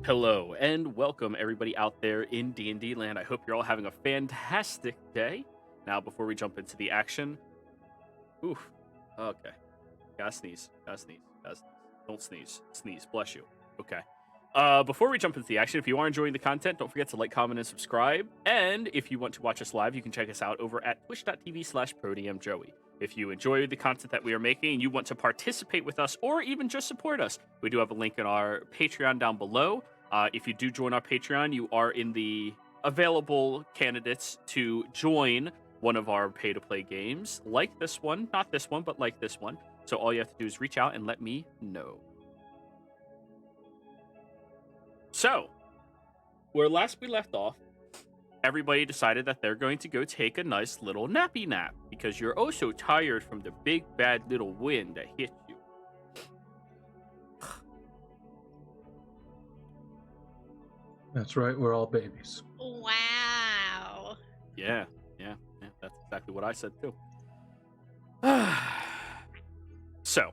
Hello and welcome everybody out there in D&D land. I hope you're all having a fantastic day. Now, before we jump into the action, oof, okay, gotta sneeze, gotta sneeze, gotta sneeze. Don't sneeze, sneeze, bless you. Okay. Before we jump into the action, if you are enjoying the content, don't forget to like, comment, and subscribe. And if you want to watch us live, you can check us out over at twitch.tv/ProDMJoey. If you enjoy the content that we are making and you want to participate with us or even just support us, we do have a link in our Patreon down below. If you do join our Patreon, you are in the available candidates to join one of our pay-to-play games, like this one. Not this one, but like this one. So all you have to do is reach out and let me know. So, where last we left off, everybody decided that they're going to go take a nice little nappy nap because you're oh so tired from the big bad little wind that hit you. That's right, we're all babies. Wow. Yeah, that's exactly what I said too. So,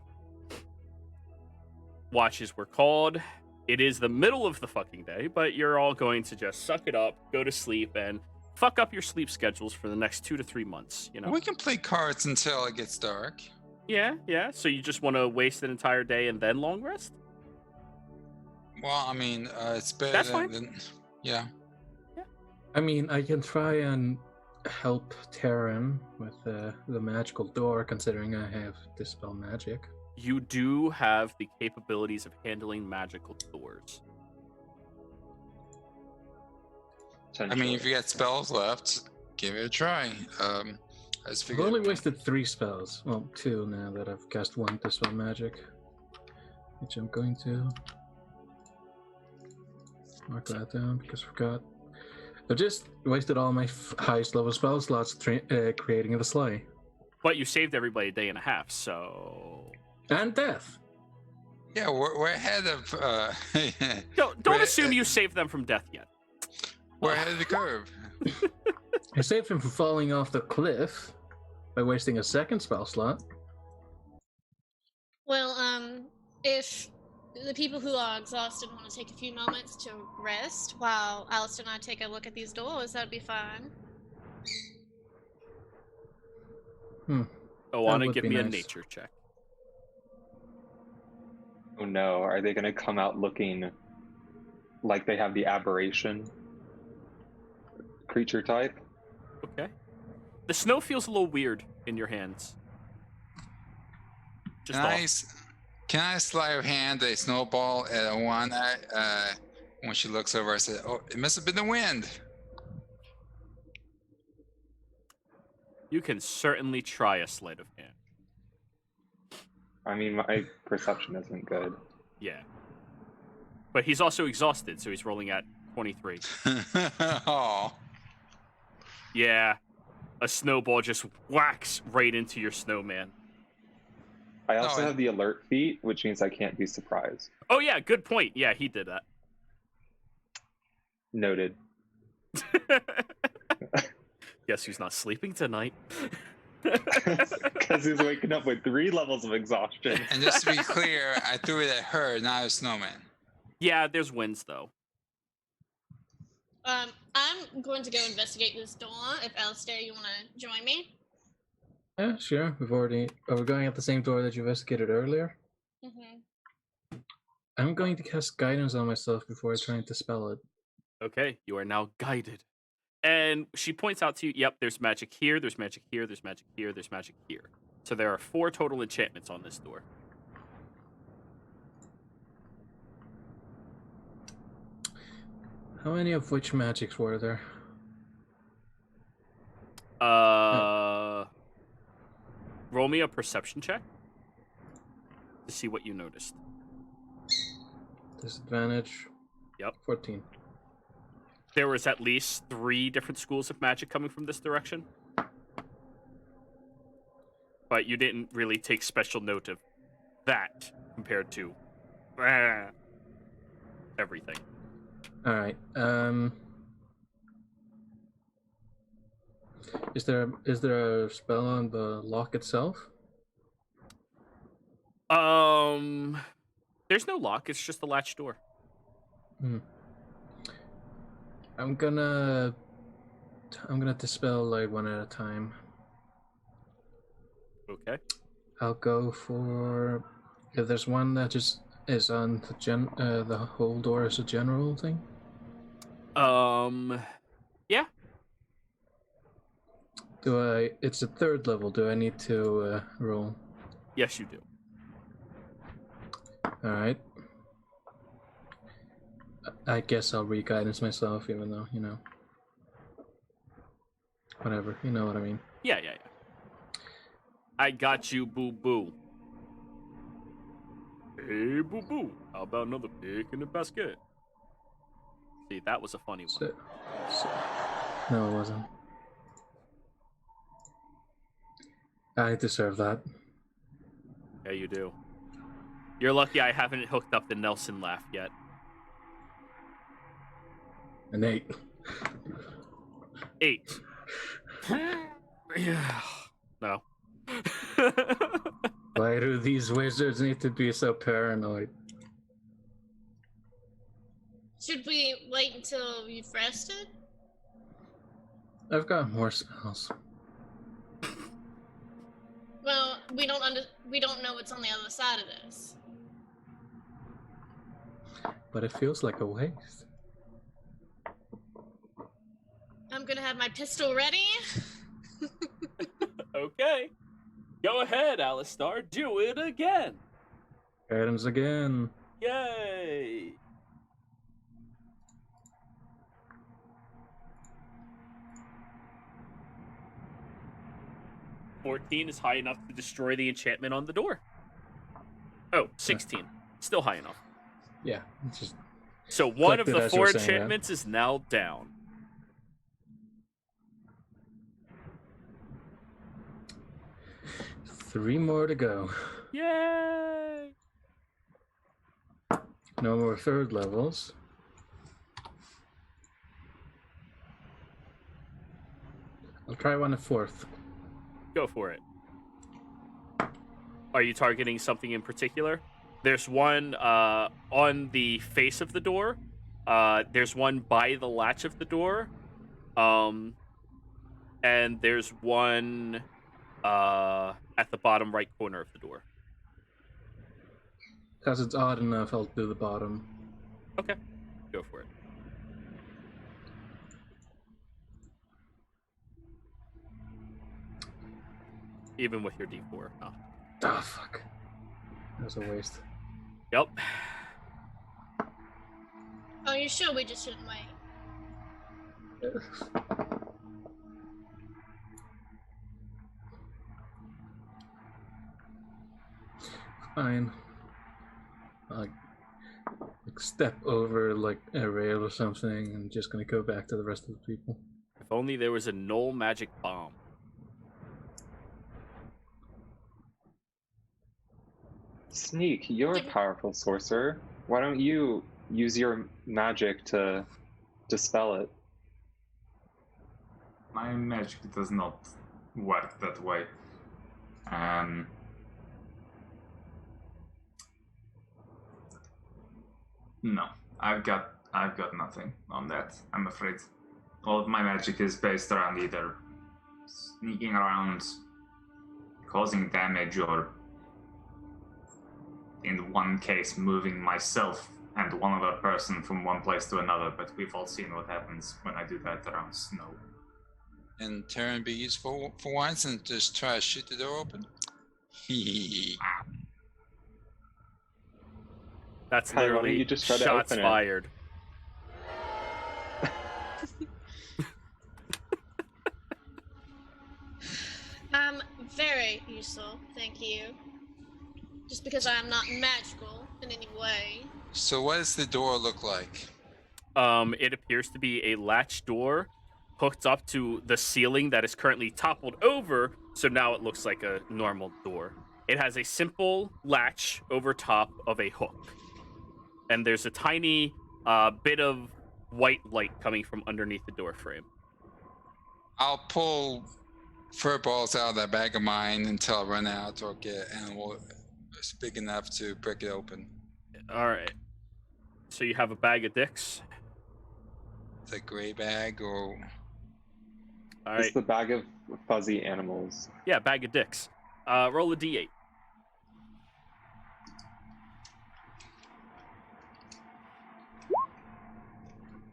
watches were called. It is the middle of the fucking day, but you're all going to just suck it up, go to sleep, and fuck up your sleep schedules for the next 2 to 3 months, you know? We can play cards until it gets dark. Yeah. So you just want to waste an entire day and then long rest? Well, I mean, it's better That's than, fine. Yeah. I mean, I can try and help Terran with the magical door, considering I have Dispel Magic. You do have the capabilities of handling magical doors. I mean, if you got spells left, give it a try. I just I've figured. only wasted 3 spells. Well, 2 now that I've cast 1 Dispel Magic. Which I'm going to mark that down because I forgot. I just wasted all my highest level spell slots creating the sleigh. But you saved everybody a day and a half, so... And death! Yeah, we're ahead of. Don't assume you saved them from death yet. We're ahead of the curve. I saved him from falling off the cliff by wasting a 2nd spell slot. Well, if the people who are exhausted want to take a few moments to rest while Alistair and I take a look at these doors, that'd be fine. Oana, give me a nice. nature check. Oh no, are they going to come out looking like they have the aberration creature type? Okay. The snow feels a little weird in your hands. Just Can I sleight of hand a snowball at Oana? When she looks over, I said, "Oh, it must have been the wind." You can certainly try a sleight of hand. I mean, my perception isn't good. Yeah. But he's also exhausted, so he's rolling at 23. Oh. Yeah. A snowball just whacks right into your snowman. I also No, have the alert feat, which means I can't be surprised. Oh, yeah, good point. Yeah, he did that. Noted. Guess who's not sleeping tonight? Because he's waking up with 3 levels of exhaustion. And just to be clear, I threw it at her, not a snowman. Yeah, there's winds, though. I'm going to go investigate this door. If Alistair, you want to join me? Yeah, sure. Are we going at the same door that you investigated earlier? Mm-hmm. I'm going to cast guidance on myself before I try and dispel it. Okay, you are now guided. And she points out to you, yep, there's magic here, there's magic here, there's magic here, there's magic here. So there are 4 total enchantments on this door. How many of which magics were there? Roll me a perception check to see what you noticed. Disadvantage. Yep. 14. There was at least 3 different schools of magic coming from this direction. But you didn't really take special note of that compared to everything. Alright, is there a spell on the lock itself? There's no lock, it's just a latch door. I'm gonna dispel light one at a time. Okay. I'll go for if there's one that just is on the whole door as a general thing. Yeah. It's a 3rd level. Do I need to roll? Yes, you do. All right. I guess I'll re-guidance myself, even though whatever. You know what I mean. Yeah. I got you, boo boo. Hey, boo boo. How about another pig in the basket? See, that was a funny one. No, it wasn't. I deserve that. Yeah, you do. You're lucky I haven't hooked up the Nelson laugh yet. An 8. 8. Yeah. No. Why do these wizards need to be so paranoid? Should we wait until you've rested? I've got more spells. Well, we don't know what's on the other side of this. But it feels like a waste. I'm gonna have my pistol ready. Okay. Go ahead, Alistar. Do it again. Items again. Yay. $14 is high enough to destroy the enchantment on the door. Oh, 16. Still high enough. Yeah, it's just So one of Clicked it the as you were 4 saying that. enchantments is now down. three more to go. Yay! No more 3rd levels. I'll try one at 4th. Go for it. Are you targeting something in particular? There's one on the face of the door. There's one by the latch of the door. And there's one at the bottom right corner of the door. Because it's odd enough, I'll do the bottom. Okay. Go for it. Even with your D4. Oh. Ah, fuck. That was a waste. Yep. Oh, you sure we just shouldn't wait? Fine. I'll step over like a rail or something and just gonna go back to the rest of the people. If only there was a null magic bomb. Sneak, you're a powerful sorcerer. Why don't you use your magic to dispel it? My magic does not work that way. No, I've got nothing on that, I'm afraid. All of my magic is based around either sneaking around, causing damage, or in one case moving myself and one other person from one place to another, but we've all seen what happens when I do that around snow. And Terran be useful for once and just try to shoot the door open? That's Hi, why don't literally you just try to shots open it? fired. Very useful, thank you. Just because I am not magical in any way. So what does the door look like? It appears to be a latch door hooked up to the ceiling that is currently toppled over, so now it looks like a normal door. It has a simple latch over top of a hook. And there's a tiny bit of white light coming from underneath the door frame. I'll pull fur balls out of that bag of mine until I run out or get an animal that's big enough to break it open. All right. So you have a bag of dicks. It's a gray bag or All It's right. the bag of fuzzy animals. Yeah, bag of dicks. Roll a d8.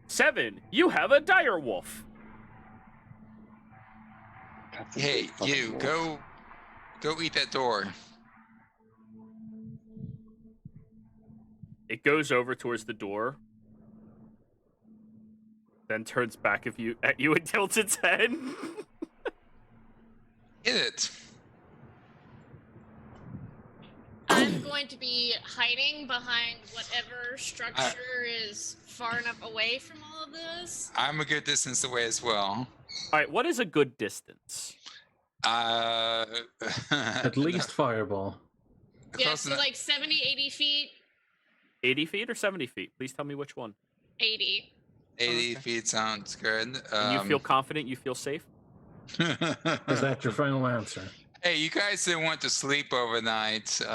7. You have a dire wolf. That's a hey, big fucking you wolf. go eat that door. It goes over towards the door, then turns back at you and tilts its head. Hit it. I'm going to be hiding behind whatever structure is far enough away from all of this. I'm a good distance away as well. All right, what is a good distance? At least fireball. Yeah, close so enough. like 70, 80 feet. 80 feet or 70 feet? Please tell me which one. 80. 80 feet sounds good. And you feel confident, you feel safe? Is that your final answer? Hey, you guys didn't want to sleep overnight, so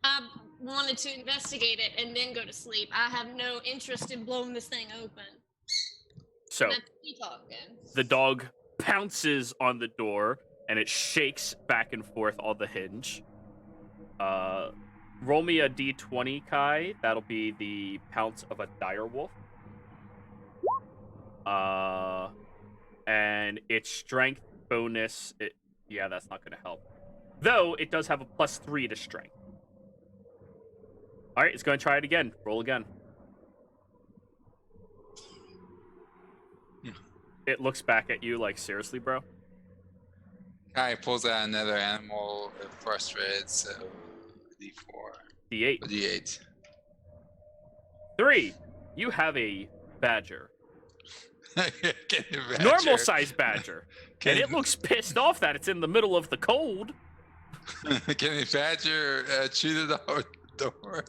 I wanted to investigate it and then go to sleep. I have no interest in blowing this thing open. So, That's me talking. the dog pounces on the door, and it shakes back and forth on the hinge. Roll me a d20, Kai. That'll be the pounce of a dire wolf. And its strength bonus, yeah, that's not going to help. Though, it does have a +3 to strength. All right, it's going to try it again. Roll again. It looks back at you like, seriously, bro? Kai pulls out another animal, frustrated, so D4. D8. D8. 3. You have a badger. Can you imagine? Normal size badger. Can And it looks pissed off that it's in the middle of the cold. Can the badger chew the door?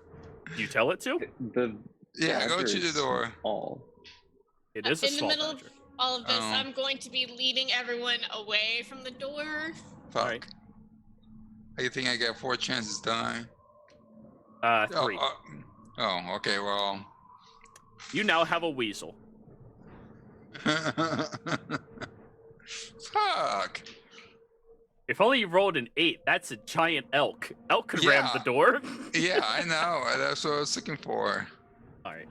You tell it to? The Yeah, go badger chew the is door. small. It is a in the small middle badger. of all of this, Oh. I'm going to be leading everyone away from the door. Fuck. Right. I think I got 4 chances, don't Uh, I? 3. Oh, okay, well. You now have a weasel. Fuck. If only you rolled an 8, that's a giant elk. Elk could ram Yeah. the door. Yeah, I know. That's what I was looking for. All right.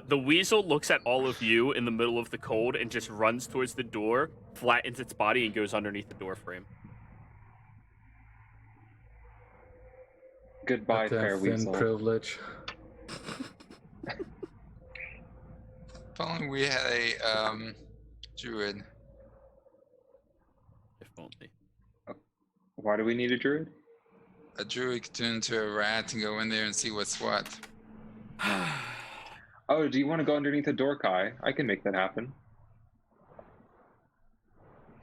The weasel looks at all of you in the middle of the cold and just runs towards the door, flattens its body, and goes underneath the door frame. Goodbye, With that fair thin weasel. privilege. If only we had a druid. If only. Why do we need a druid? A druid could turn into a rat and go in there and see what's what. Oh, do you want to go underneath the door, Kai? I can make that happen.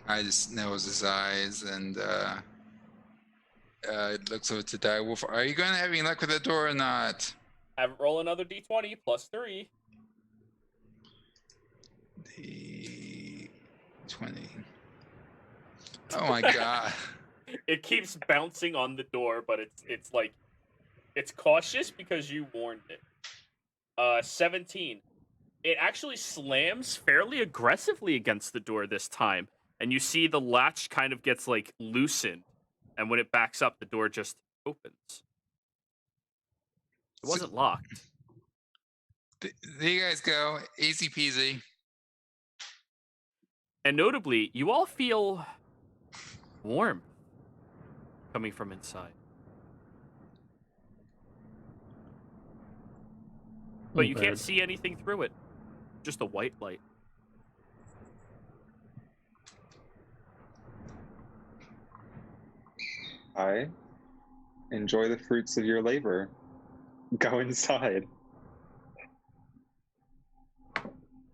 I just nose his eyes and it looks over to die wolf. Are you going to have any luck with the door or not? Have it roll another d20 plus 3. The 20. Oh my god. It keeps bouncing on the door, but it's like it's cautious because you warned it. 17. It actually slams fairly aggressively against the door this time, and you see the latch kind of gets like loosened, and when it backs up, the door just opens. It wasn't locked. There you guys go. Easy peasy. And notably, you all feel warm coming from inside. But you can't see anything through it. Just a white light. I enjoy the fruits of your labor. Go inside.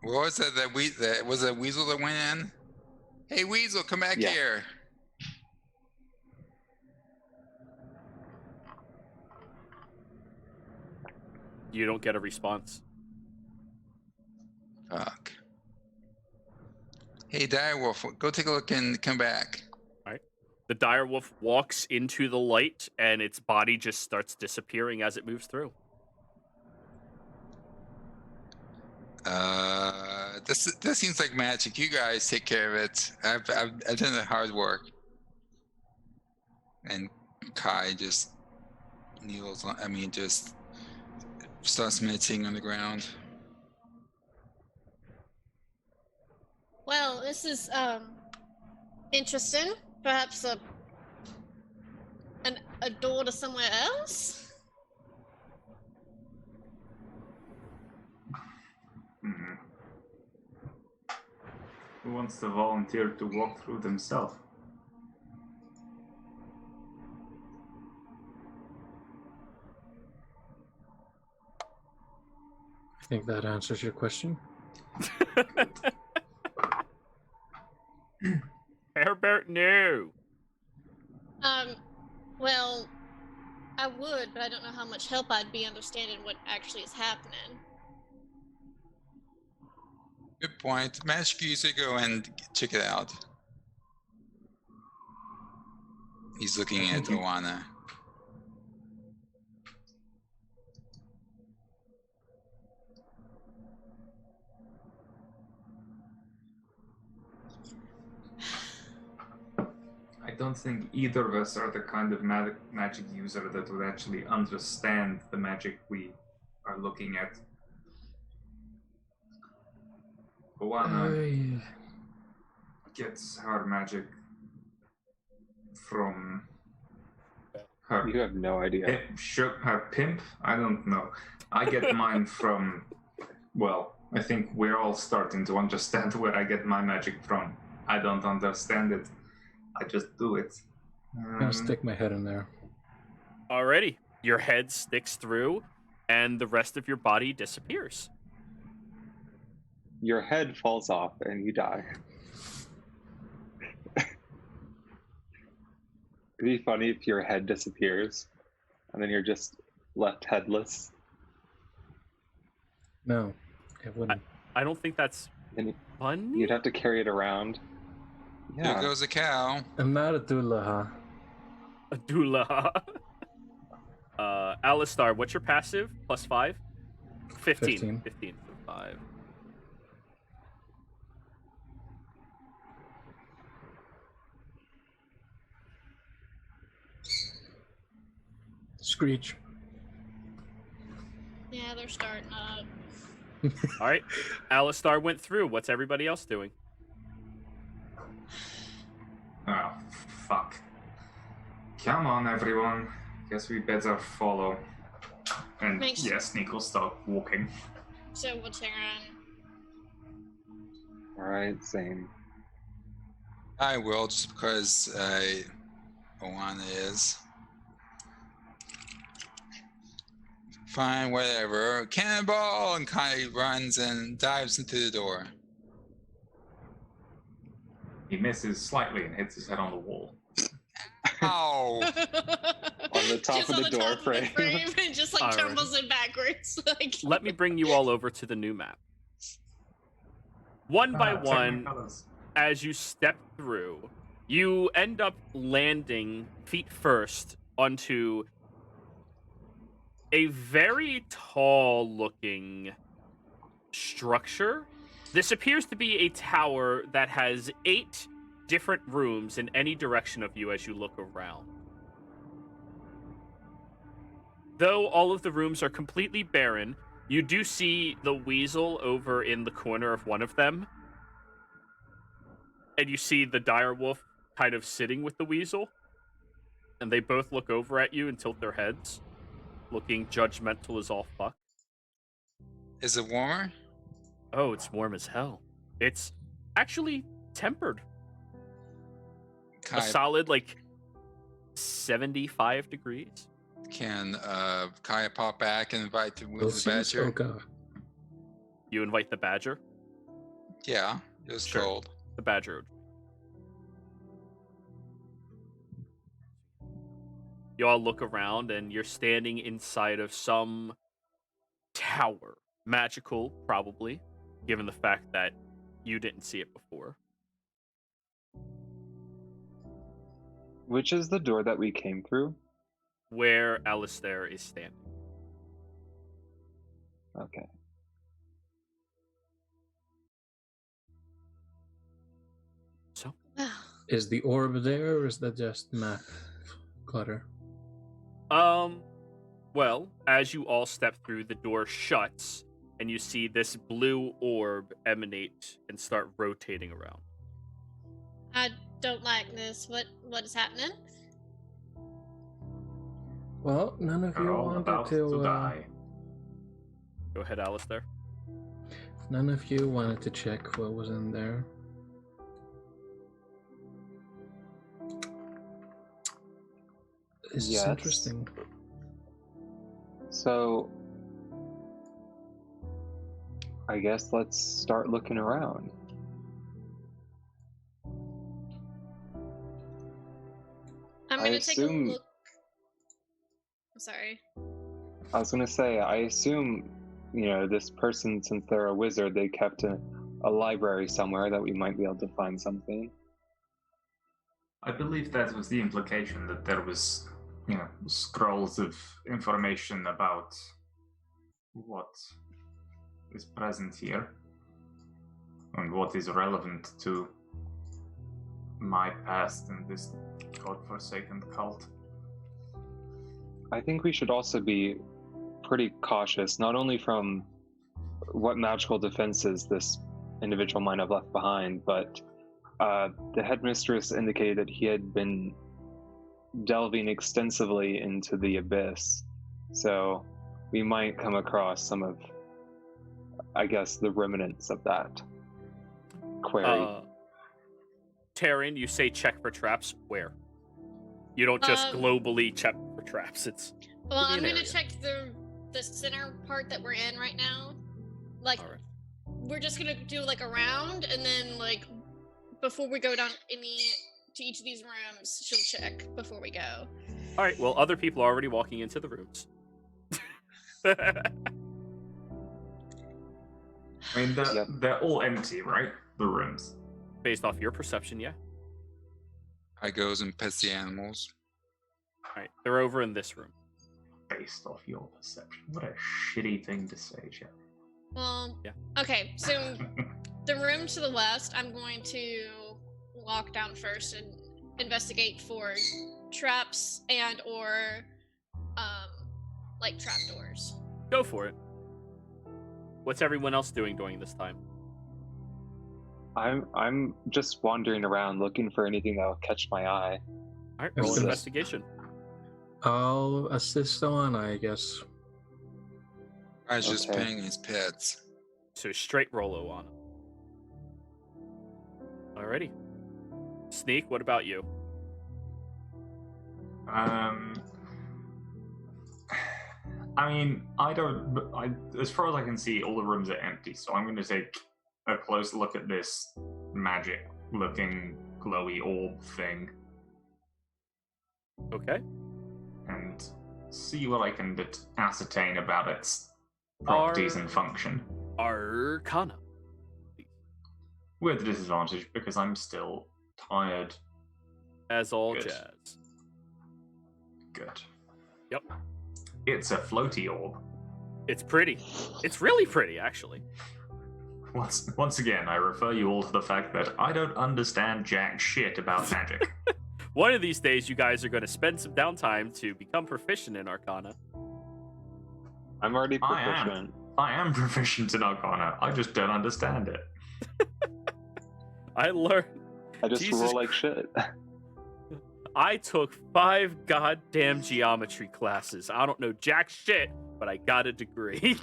What was that? That was a weasel that went in? Hey, weasel, come back Yeah. here. You don't get a response. Fuck. Hey, direwolf, go take a look and come back. The direwolf walks into the light, and its body just starts disappearing as it moves through. This seems like magic. You guys take care of it. I've done the hard work. And Kai just kneels on. Just starts meditating on the ground. Well, this is interesting. Perhaps a door to somewhere else. Hmm. Who wants to volunteer to walk through themselves? I think that answers your question. Herbert, no. Well, I would, but I don't know how much help I'd be understanding what actually is happening. Good point. Magic user, go and check it out. He's looking at Oana. I don't think either of us are the kind of magic user that would actually understand the magic we are looking at. Oana gets her magic from her. You have no idea. Her pimp? I don't know. I get mine from, well, I think we're all starting to understand where I get my magic from. I don't understand it. I just do it. I'll stick my head in there. Alrighty. Your head sticks through, and the rest of your body disappears. Your head falls off and you die. It'd be funny if your head disappears and then you're just left headless. No, it wouldn't. I don't think that's And funny. you'd have to carry it around. There Yeah. goes a cow. I'm not a doula. Adula. Alistar, what's your passive? +5? 15. 15 for 5. Screech. Yeah, they're starting up. All right. Alistar went through. What's everybody else doing? Oh, fuck. Come on, everyone. Guess we better follow. And Makes- yes, Nick will start walking. So what's your Alright, same. I will, just because Oana is. Fine, whatever. Cannonball! And Kai runs and dives into the door. He misses slightly and hits his head on the wall. Ow! On the top Just of on the the door top of the frame. and just like Alright. tumbles in backwards. Like Let me bring you all over to the new map. One by one, as you step through, you end up landing feet first onto a very tall-looking structure. This appears to be a tower that has 8 different rooms in any direction of you as you look around. Though all of the rooms are completely barren, you do see the weasel over in the corner of one of them. And you see the direwolf kind of sitting with the weasel. And they both look over at you and tilt their heads, looking judgmental as all fuck. Is it warmer? Oh, it's warm as hell. It's actually tempered. A Kai, solid, 75 degrees. can Kai pop back and invite the We'll see. badger? Oh god. You invite the badger. Yeah, it was Sure. cold. The badger. You all look around, and you're standing inside of some tower. Magical, probably, given the fact that you didn't see it before. Which is the door that we came through? Where Alistair is standing. Okay. So, Is the orb there, or is that just map clutter? well, as you all step through, the door shuts, and you see this blue orb emanate and start rotating around. I don't like this. What is happening? Well, none of you We're all wanted about to to. die. Go ahead, Alistair. None of you wanted to check what was in there. This is Yes. interesting. So, I guess let's start looking around. I'm I gonna take a assume- look. I'm sorry. I was gonna say, I assume, this person, since they're a wizard, they kept a library somewhere that we might be able to find something. I believe that was the implication, that there was, scrolls of information about what is present here and what is relevant to my past and this godforsaken cult. I think we should also be pretty cautious, not only from what magical defenses this individual might have left behind, but the headmistress indicated that he had been delving extensively into the abyss. So we might come across some of, I guess, the remnants of that query. Taryn, you say check for traps. Where? You don't just Um, globally check for traps. It's Well, Give I'm me an gonna area. check the center part that we're in right now. Like, all right. we're just gonna do like a round, and then like before we go down to each of these rooms, she'll check before we go. All right. Well, other people are already walking into the rooms. I mean, Yep. they're all empty, right? The rooms. Based off your perception, yeah. I goes and pets the animals. All right. They're over in this room. Based off your perception. What a shitty thing to say, Jeff. Well, Yeah. okay, so the room to the west, I'm going to walk down first and investigate for traps and or like trapdoors. Go for it. What's everyone else doing during this time? I'm just wandering around looking for anything that will catch my eye. All right. Roll Assist. investigation. I'll assist on, I guess. I was just Okay. petting his pets. So straight Rolo on him. Alrighty. Sneak, what about you? I mean, as far as I can see, all the rooms are empty, so I'm going to take a close look at this magic-looking glowy orb thing Okay. and see what I can ascertain about its properties Are- and function. Arcana. With disadvantage, because I'm still tired. As all Good. jazz. Good. Yep. It's a floaty orb. It's pretty. It's really pretty, actually. Once again, I refer you all to the fact that I don't understand jack shit about magic. One of these days, you guys are going to spend some downtime to become proficient in Arcana. I'm already I am. proficient. I am proficient in Arcana. I just don't understand it. I learned. I just Jesus roll like shit. I took 5 goddamn geometry classes. I don't know jack shit, but I got a degree.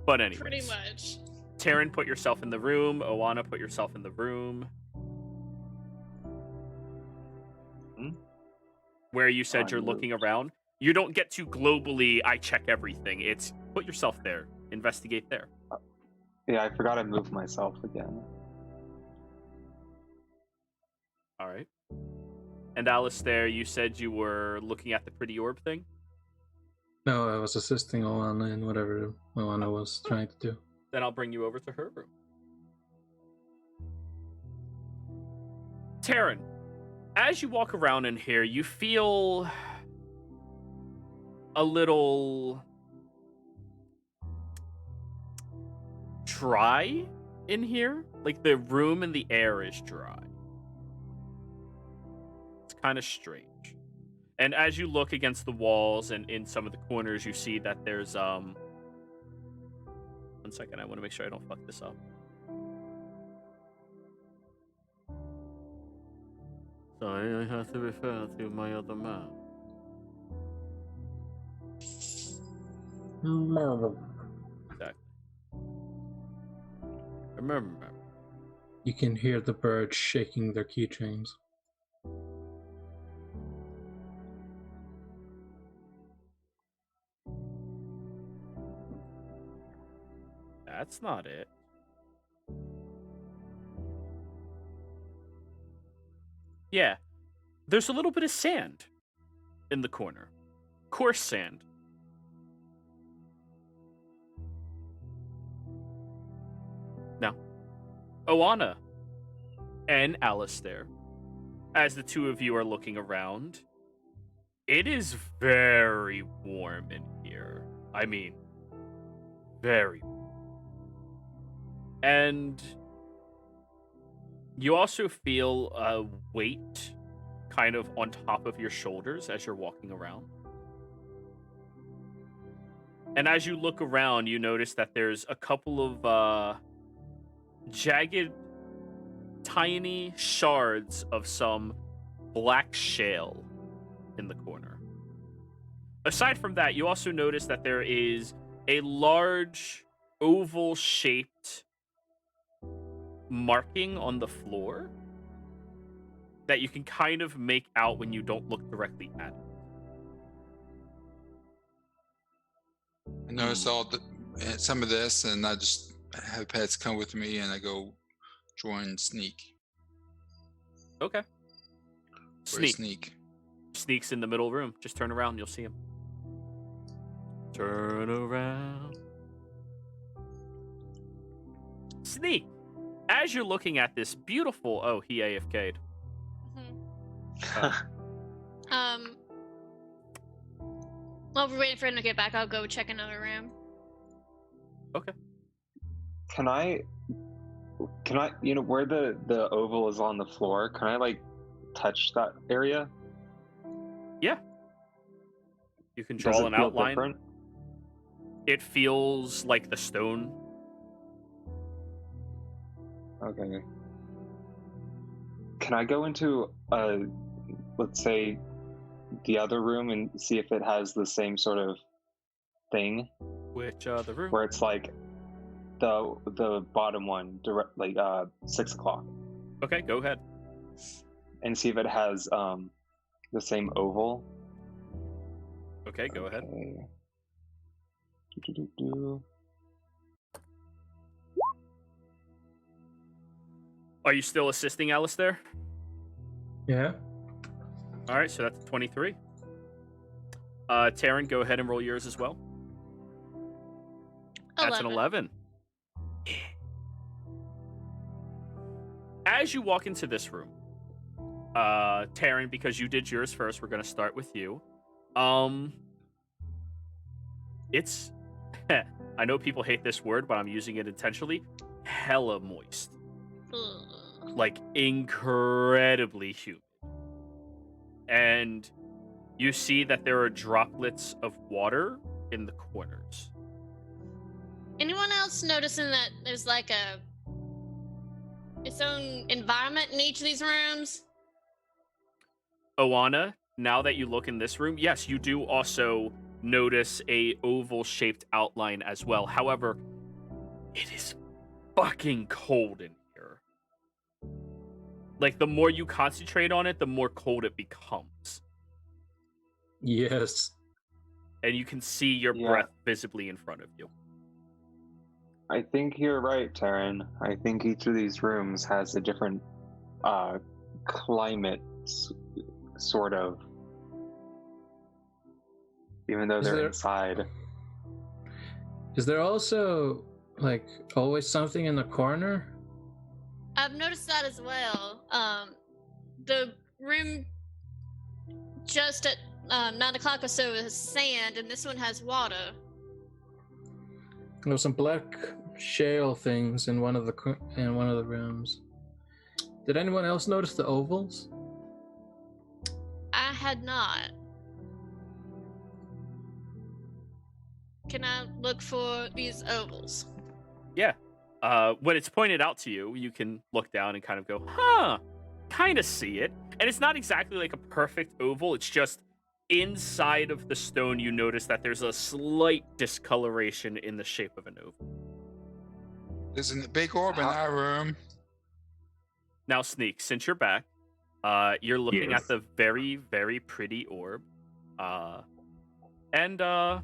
But anyways. Pretty much. Taryn, put yourself in the room. Oana, put yourself in the room. Hmm? Where you said I you're moved. looking around. You don't get to globally, I check everything. It's put yourself there. Investigate there. Yeah, I forgot I moved myself again. All right. And Alistair, you said you were looking at the pretty orb thing? No, I was assisting Oana in whatever Oana was trying to do. Then I'll bring you over to her room. Taryn, as you walk around in here, you feel a little dry in here. Like the room and the air is dry. It's kind of strange. And as you look against the walls and in some of the corners, you see that there's 1 second, I want to make sure I don't fuck this up. Sorry, I have to refer to my other map. Exactly. Remember. You can hear the birds shaking their keychains. That's not it. Yeah. There's a little bit of sand in the corner. Coarse sand. Now, Oana and Alistair, as the two of you are looking around, it is very warm in here. I mean, very warm. And you also feel a weight kind of on top of your shoulders as you're walking around. And as you look around, you notice that there's a couple of jagged, tiny shards of some black shale in the corner. Aside from that, you also notice that there is a large, oval-shaped marking on the floor that you can kind of make out when you don't look directly at it. I noticed some of this, and I just have pets come with me, and I go join Sneak. Okay. Where's Sneak? Sneak's in the middle room. Just turn around, you'll see him. Turn around. Sneak, as you're looking at this beautiful... Oh, he AFK'd. While we're waiting for him to get back, I'll go check another room. Okay. Can I, you know, where the oval is on the floor, can I, like, touch that area? Yeah. You can Does draw it an feel outline. different? It feels like the stone. Okay. Can I go into, let's say, the other room and see if it has the same sort of thing? Which the room? Where it's like the bottom one, direct, like 6 o'clock. Okay, go ahead. And see if it has the same oval. Okay, go ahead. Okay. Do-do-do-do. Are you still assisting Alistair? Yeah. All right, so that's 23. Taryn, go ahead and roll yours as well. 11. That's an 11. As you walk into this room, Taryn, because you did yours first, we're going to start with you. It's, I know people hate this word, but I'm using it intentionally, hella moist. Ugh. Like, incredibly humid. And you see that there are droplets of water in the corners. Anyone else noticing that there's like its own environment in each of these rooms? Oana, now that you look in this room, yes, you do also notice a oval-shaped outline as well. However, it is fucking cold in here. Like, the more you concentrate on it, the more cold it becomes. Yes. And you can see your breath visibly in front of you. I think you're right, Taryn. I think each of these rooms has a different climate, sort of. Even though they're inside. Is there also, like, always something in the corner? I've noticed that as well. the room just at 9 o'clock or so is sand, and this one has water. There was some black shale things in one of the rooms. Did anyone else notice the ovals? I had not. Can I look for these ovals? Yeah. When it's pointed out to you, you can look down and kind of go, huh, kind of see it. And it's not exactly like a perfect oval. It's just inside of the stone, you notice that there's a slight discoloration in the shape of an oval. There's a big orb in our room. Now, Sneak, since you're back, you're looking Yes. at the very, very pretty orb. And why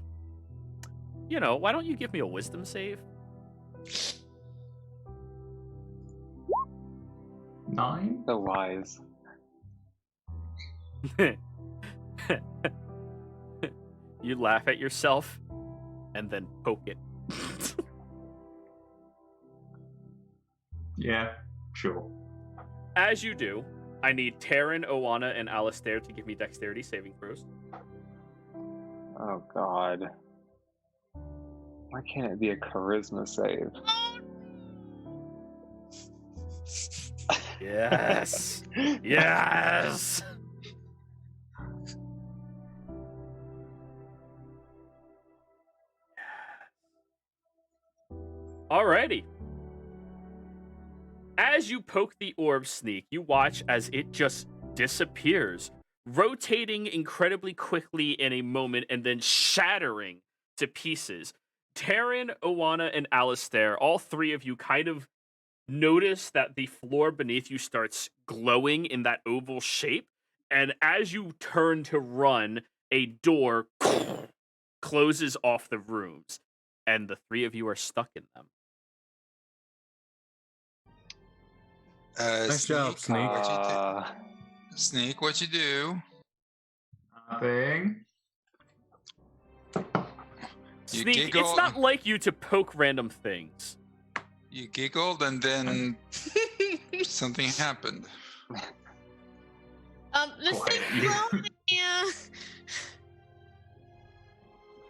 don't you give me a wisdom save? 9? So wise. You laugh at yourself and then poke it. Yeah, sure. As you do, I need Taryn, Oana, and Alistair to give me dexterity saving throws. Oh god. Why can't it be a charisma save? Yes! Yes! Alrighty. As you poke the orb, Sneak, you watch as it just disappears, rotating incredibly quickly in a moment and then shattering to pieces. Taryn, Oana, and Alistair, all three of you kind of notice that the floor beneath you starts glowing in that oval shape, and as you turn to run, a door closes off the rooms, and the three of you are stuck in them. Nice job, Sneak. Sneak, what you do? Nothing. You Sneak, giggle. it's not like you to poke random things. You giggled and then something happened. This Quiet. thing glowing. Yeah.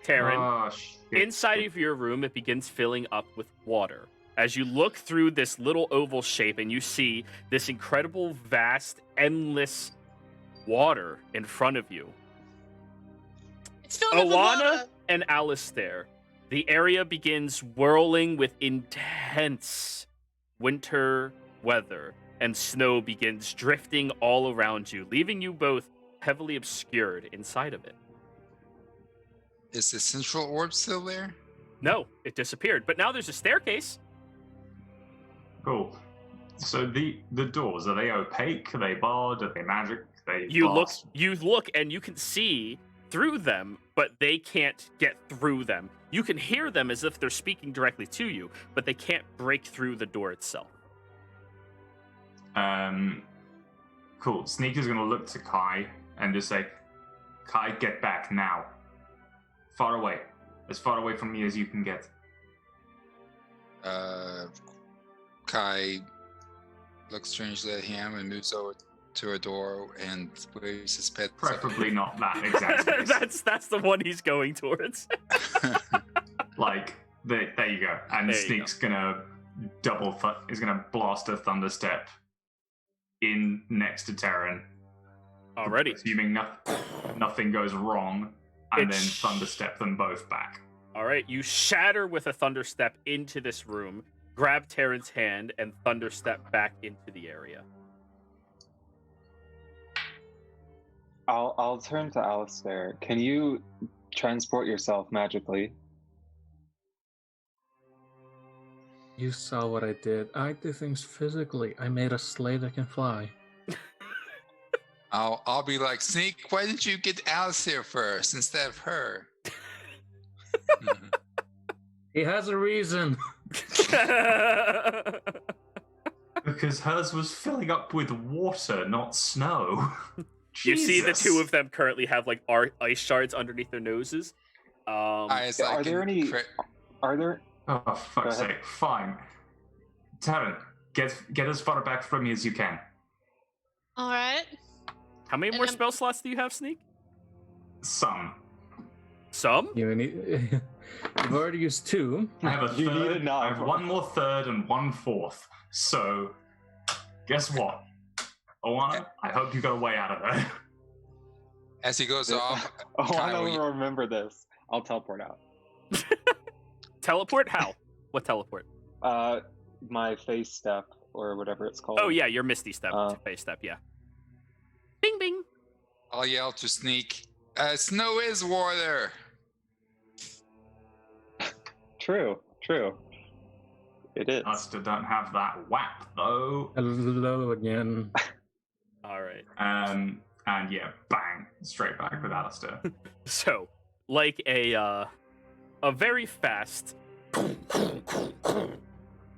Taryn, Oh, shit. inside of your room, it begins filling up with water. As you look through this little oval shape and you see this incredible, vast, endless water in front of you. It's filled up with Oana water. and Alistair, the area begins whirling with intense winter weather, and snow begins drifting all around you, leaving you both heavily obscured inside of it. Is the central orb still there? No, it disappeared, but now there's a staircase. Cool. So the doors, are they opaque? Are they barred? Are they magic? Are they You glass? look, and you can see through them, but they can't get through them. You can hear them as if they're speaking directly to you, but they can't break through the door itself. Cool. Sneak is gonna look to Kai and just say, Kai, get back now. Far away. As far away from me as you can get. Kai looks strangely at him and moves over to a door and waves his pet. Preferably not that exact space. that's the one he's going towards. Like, there you go. And There you Sneak's gonna is gonna blast a thunder step in next to Terran. Alrighty. Assuming nothing goes wrong, and then It's- thunder step them both back. All right, you shatter with a thunder step into this room, grab Terran's hand, and thunder step back into the area. I'll turn to Alistair. Can you transport yourself magically? You saw what I did. I do things physically. I made a sleigh that can fly. I'll be like, Sneak, why didn't you get Alice here first instead of her? He has a reason. Because hers was filling up with water, not snow. You see the Jesus. two of them currently have like ice shards underneath their noses. Eyes Are like there in any- Are there? Oh, fuck's Go ahead. sake. Fine. Terran, get as far back from me as you can. All right. How many And more I'm- spell slots do you have, Sneak? Some. Some? You've already used 2. I have a You need third. enough. I have one more third and 1/4. So, guess what? Oana, I hope you got a way out of there. As he goes off, Oh, I kinda don't we- remember this. I'll teleport out. Teleport? How? What teleport? My face step or whatever it's called. Oh, yeah, your Misty Step, Uh, face step, yeah. Bing, bing. I'll yell to Sneak, snow is water. True. It is. I still don't have that whap though. Hello again. All right. And yeah, bang, straight back with Alistair. So, like a very fast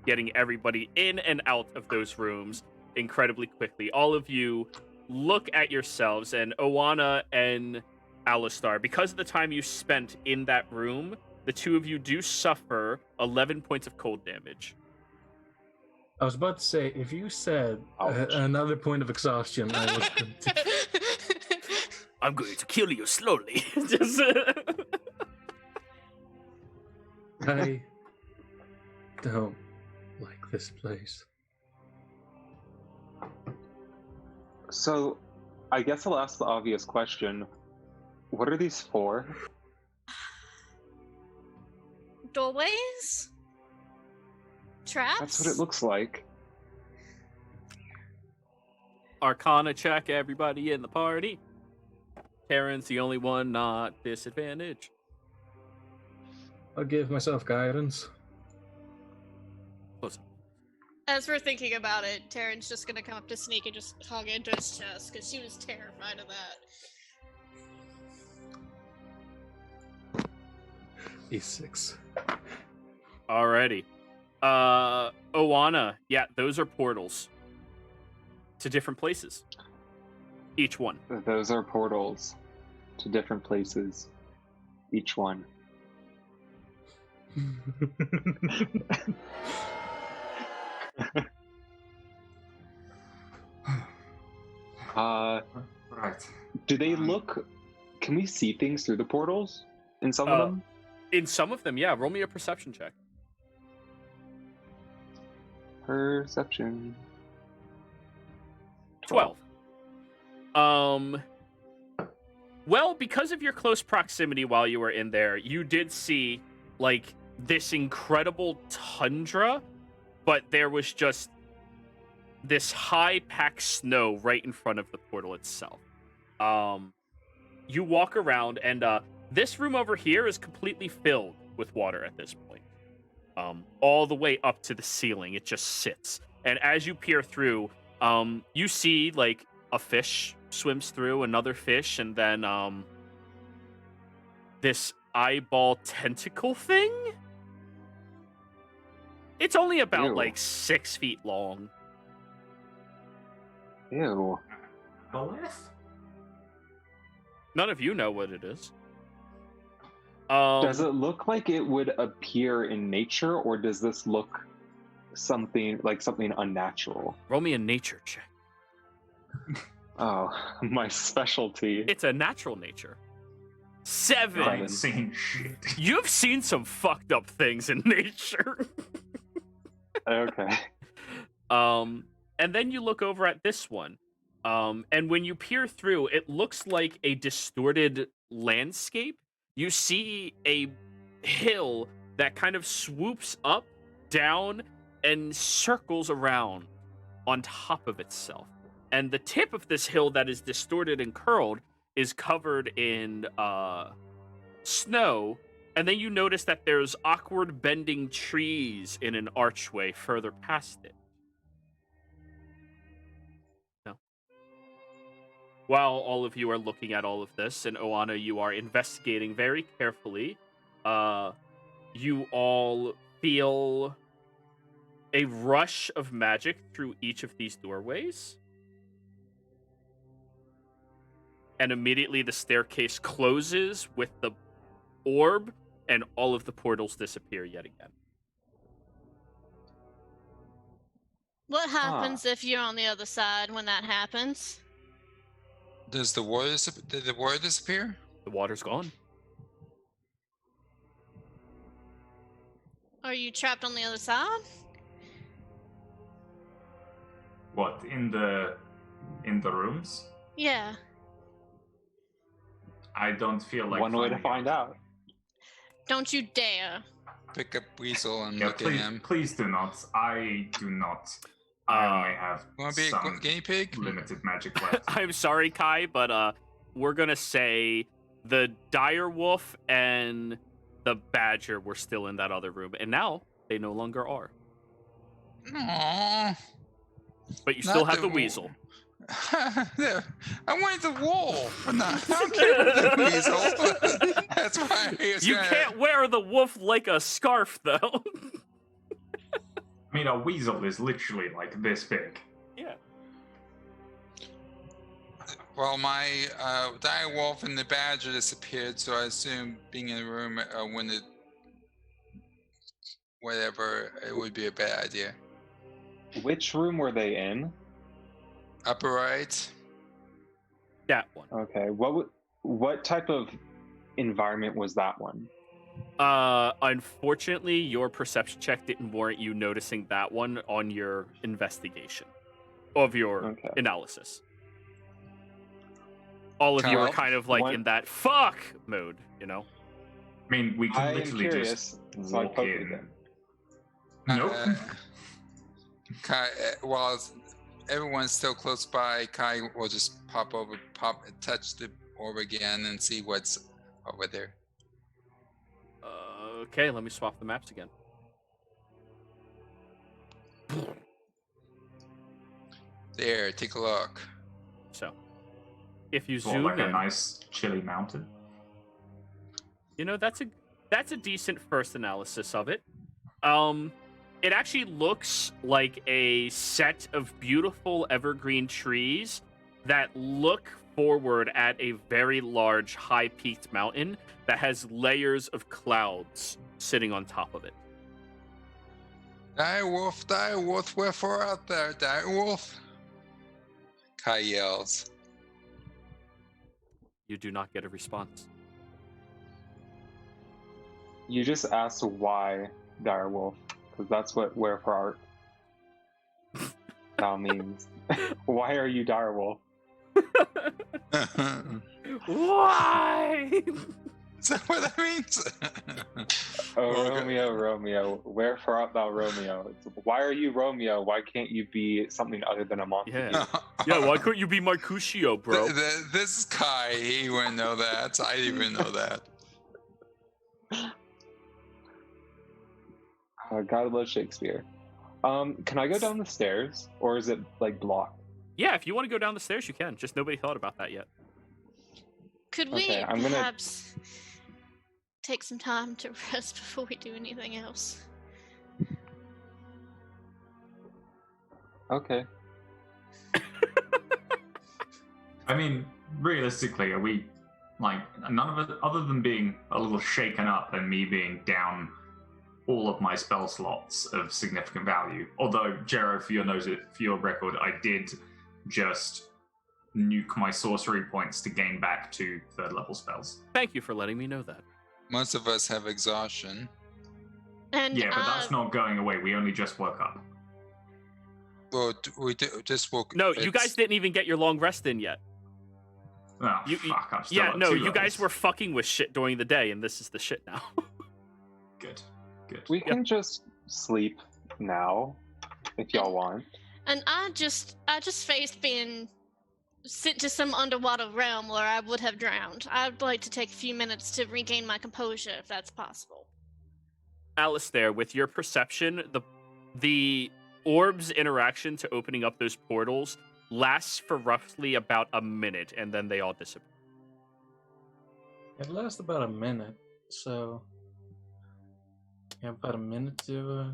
getting everybody in and out of those rooms incredibly quickly. All of you look at yourselves, and Oana and Alistar, because of the time you spent in that room, the two of you do suffer 11 points of cold damage. I was about to say, if you said Ouch. another point of exhaustion, I was going to... I'm going to kill you slowly. Just, I don't like this place. So, I guess I'll ask the obvious question. What are these for? Doorways? Traps? That's what it looks like. Arcana check, everybody in the party. Karen's the only one not disadvantaged. I'll give myself guidance. Close. As we're thinking about it, Taryn's just gonna come up to Sneak and just hug into his chest because she was terrified of that. E6. Alrighty. Oana, yeah, those are portals to different places. Each one. Those are portals to different places. Each one. Right. Do they look? Can we see things through the portals in some of them? In some of them, yeah. Roll me a perception check. Perception. 12. Well, because of your close proximity while you were in there, you did see, like, this incredible tundra, but there was just this high-packed snow right in front of the portal itself. You walk around, and this room over here is completely filled with water at this point. All the way up to the ceiling, it just sits. And as you peer through, you see, like, a fish swims through, another fish, and then this eyeball tentacle thing? It's only about, Ew. like, 6 feet long. Ew. Boleth? None of you know what it is. Does it look like it would appear in nature, or does this look something unnatural? Roll me a nature check. Oh, my specialty. It's a natural nature. 7. I ain't seen shit. You've seen some fucked up things in nature. Okay. And then you look over at this one. And when you peer through, it looks like a distorted landscape. You see a hill that kind of swoops up, down, and circles around on top of itself. And the tip of this hill that is distorted and curled is covered in snow. And then you notice that there's awkward bending trees in an archway further past it. No. While all of you are looking at all of this, and Oana, you are investigating very carefully, you all feel a rush of magic through each of these doorways. And immediately the staircase closes with the orb, and all of the portals disappear yet again. What happens if you're on the other side when that happens? Does the water did the water disappear? The water's gone. Are you trapped on the other side? What, in the rooms? Yeah. I don't feel like One way to finding find out. Don't you dare. Pick up Weasel and Yeah, look at him. please do not. I do not. I only have Want to be a some guinea pig? limited magic left. I'm sorry, Kai, but we're gonna say the dire wolf and the badger were still in that other room, and now they no longer are. Aww. But you still Not have the the weasel. Yeah, I wanted the wolf, but not. I don't care about the weasel. That's why he was You gonna- can't wear the wolf like a scarf, though. I mean, a weasel is literally like this big. Yeah. Well, my dire wolf and the badger disappeared, so I assume being in the room when it, whatever, it would be a bad idea. Which room were they in? Upper right. That one. Okay. What type of environment was that one? Unfortunately, your perception check didn't warrant you noticing that one on your investigation of your analysis. All of you are kind of like in that fuck mode, you know? I mean, we can I am literally curious, just so I walk poke in. again. Nope. Kai, while everyone's still close by, Kai will just touch the orb again and see what's over there. Okay, let me swap the maps again. There, take a look. So, if you Well, zoom like in, a nice chilly mountain. you know, that's a decent first analysis of it. It actually looks like a set of beautiful evergreen trees that look forward at a very large, high-peaked mountain that has layers of clouds sitting on top of it. Dire wolf, wherefore out there, dire wolf? Kai yells. You do not get a response. You just asked why direwolf, because that's what wherefore art now means. Why are you direwolf? Why? Is that what that means? Oh, Romeo, wherefore art thou Romeo? Why are you Romeo? Why can't you be something other than a monster? Yeah, why couldn't you be Mercutio, bro? This is Kai. He wouldn't know that. I didn't even know that. God love Shakespeare. Can I go down the stairs, or is it like blocked? Yeah, if you want to go down the stairs, you can. Just nobody thought about that yet. Could we Okay, I'm gonna- perhaps take some time to rest before we do anything else? Okay. I mean, realistically, are we, like, none of it, other than being a little shaken up and me being down all of my spell slots of significant value. Although, Jero, for your record, I did just nuke my sorcery points to gain back to 3rd level spells. Thank you for letting me know that. Most of us have exhaustion. And Yeah, but that's not going away. We only just woke up. Well, we just woke. No, you guys didn't even get your long rest in yet. Oh, fuck, I'm still at 2 you guys levels. were fucking with shit during the day, and this is the shit now. Good. We can just sleep now, if y'all want. And I just faced being sent to some underwater realm where I would have drowned. I'd like to take a few minutes to regain my composure, if that's possible. Alistair, with your perception, the orb's interaction to opening up those portals lasts for roughly about a minute, and then they all disappear. It lasts about a minute, so you have about a minute to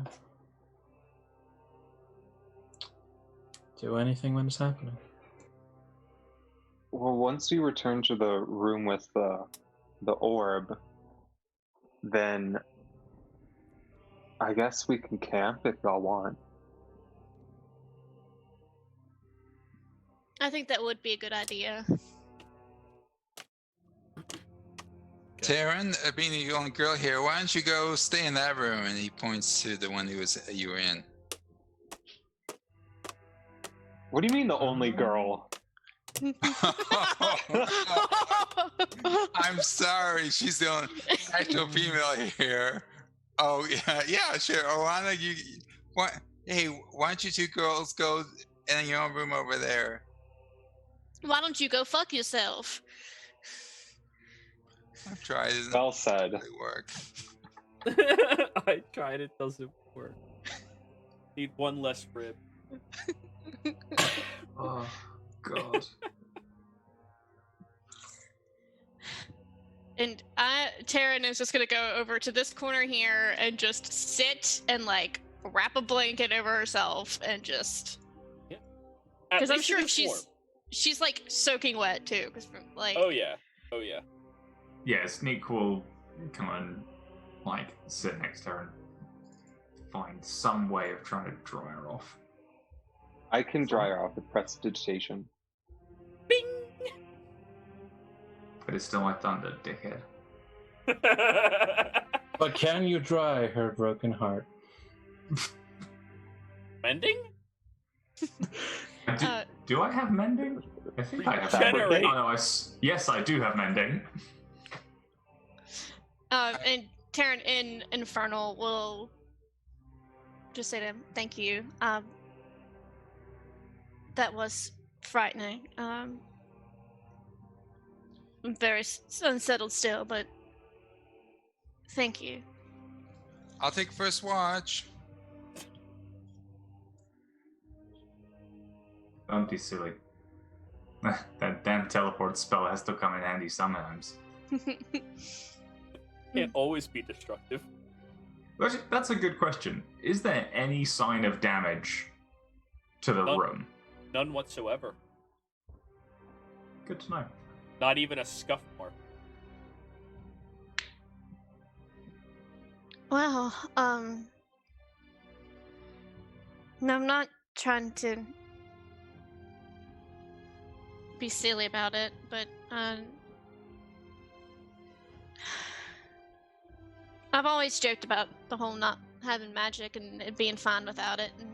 do anything when it's happening. Well, once we return to the room with the orb, then I guess we can camp if y'all want. I think that would be a good idea. Taryn, being the only girl here, why don't you go stay in that room? And he points to the one you were in. What do you mean the only girl? I'm sorry, she's the only actual female here. Oh yeah, sure. Oana, hey, why don't you two girls go in your own room over there? Why don't you go fuck yourself? I've tried. It Well said. doesn't really work. I tried, it doesn't work. Need one less rib. Oh, God. And Taryn is just gonna go over to this corner here and just sit and like wrap a blanket over herself and just. Because I'm sure she's like soaking wet too. Cause like. Oh yeah. Oh yeah. Yeah, Sneak will come and like sit next to her and find some way of trying to dry her off. I can dry her off with prestidigitation. Bing. But it's still my thunder, dickhead. But can you dry her broken heart? Mending? Do I have mending? I think I have Regenerate. mending. Oh, no, yes, I do have mending. And Taryn in Infernal will just say to him, "Thank you. That was frightening. I'm very unsettled still, but thank you." I'll take first watch. Don't be silly. That damn teleport spell has to come in handy sometimes. Can't always be destructive. Actually, that's a good question. Is there any sign of damage to the room? None whatsoever. Good to know. Not even a scuff mark. Well, no, I'm not trying to be silly about it, but I've always joked about the whole not having magic and it being fine without it, and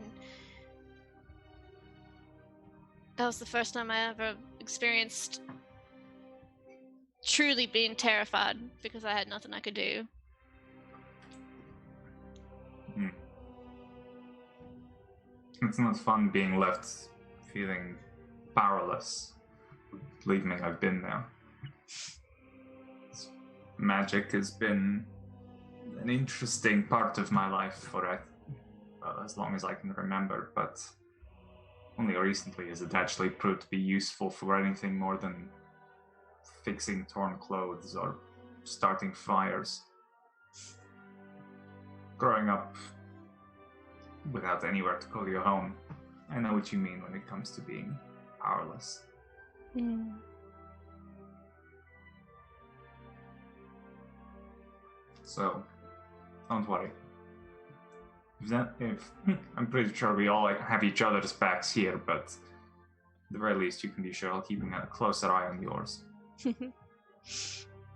that was the first time I ever experienced truly being terrified because I had nothing I could do. It's not fun being left feeling powerless. Believe me, I've been there. Magic has been an interesting part of my life for as long as I can remember, but only recently has it actually proved to be useful for anything more than fixing torn clothes or starting fires. Growing up without anywhere to call your home, I know what you mean when it comes to being powerless. So, don't worry. If I'm pretty sure we all have each other's backs here, but at the very least, you can be sure I'll keep a closer eye on yours.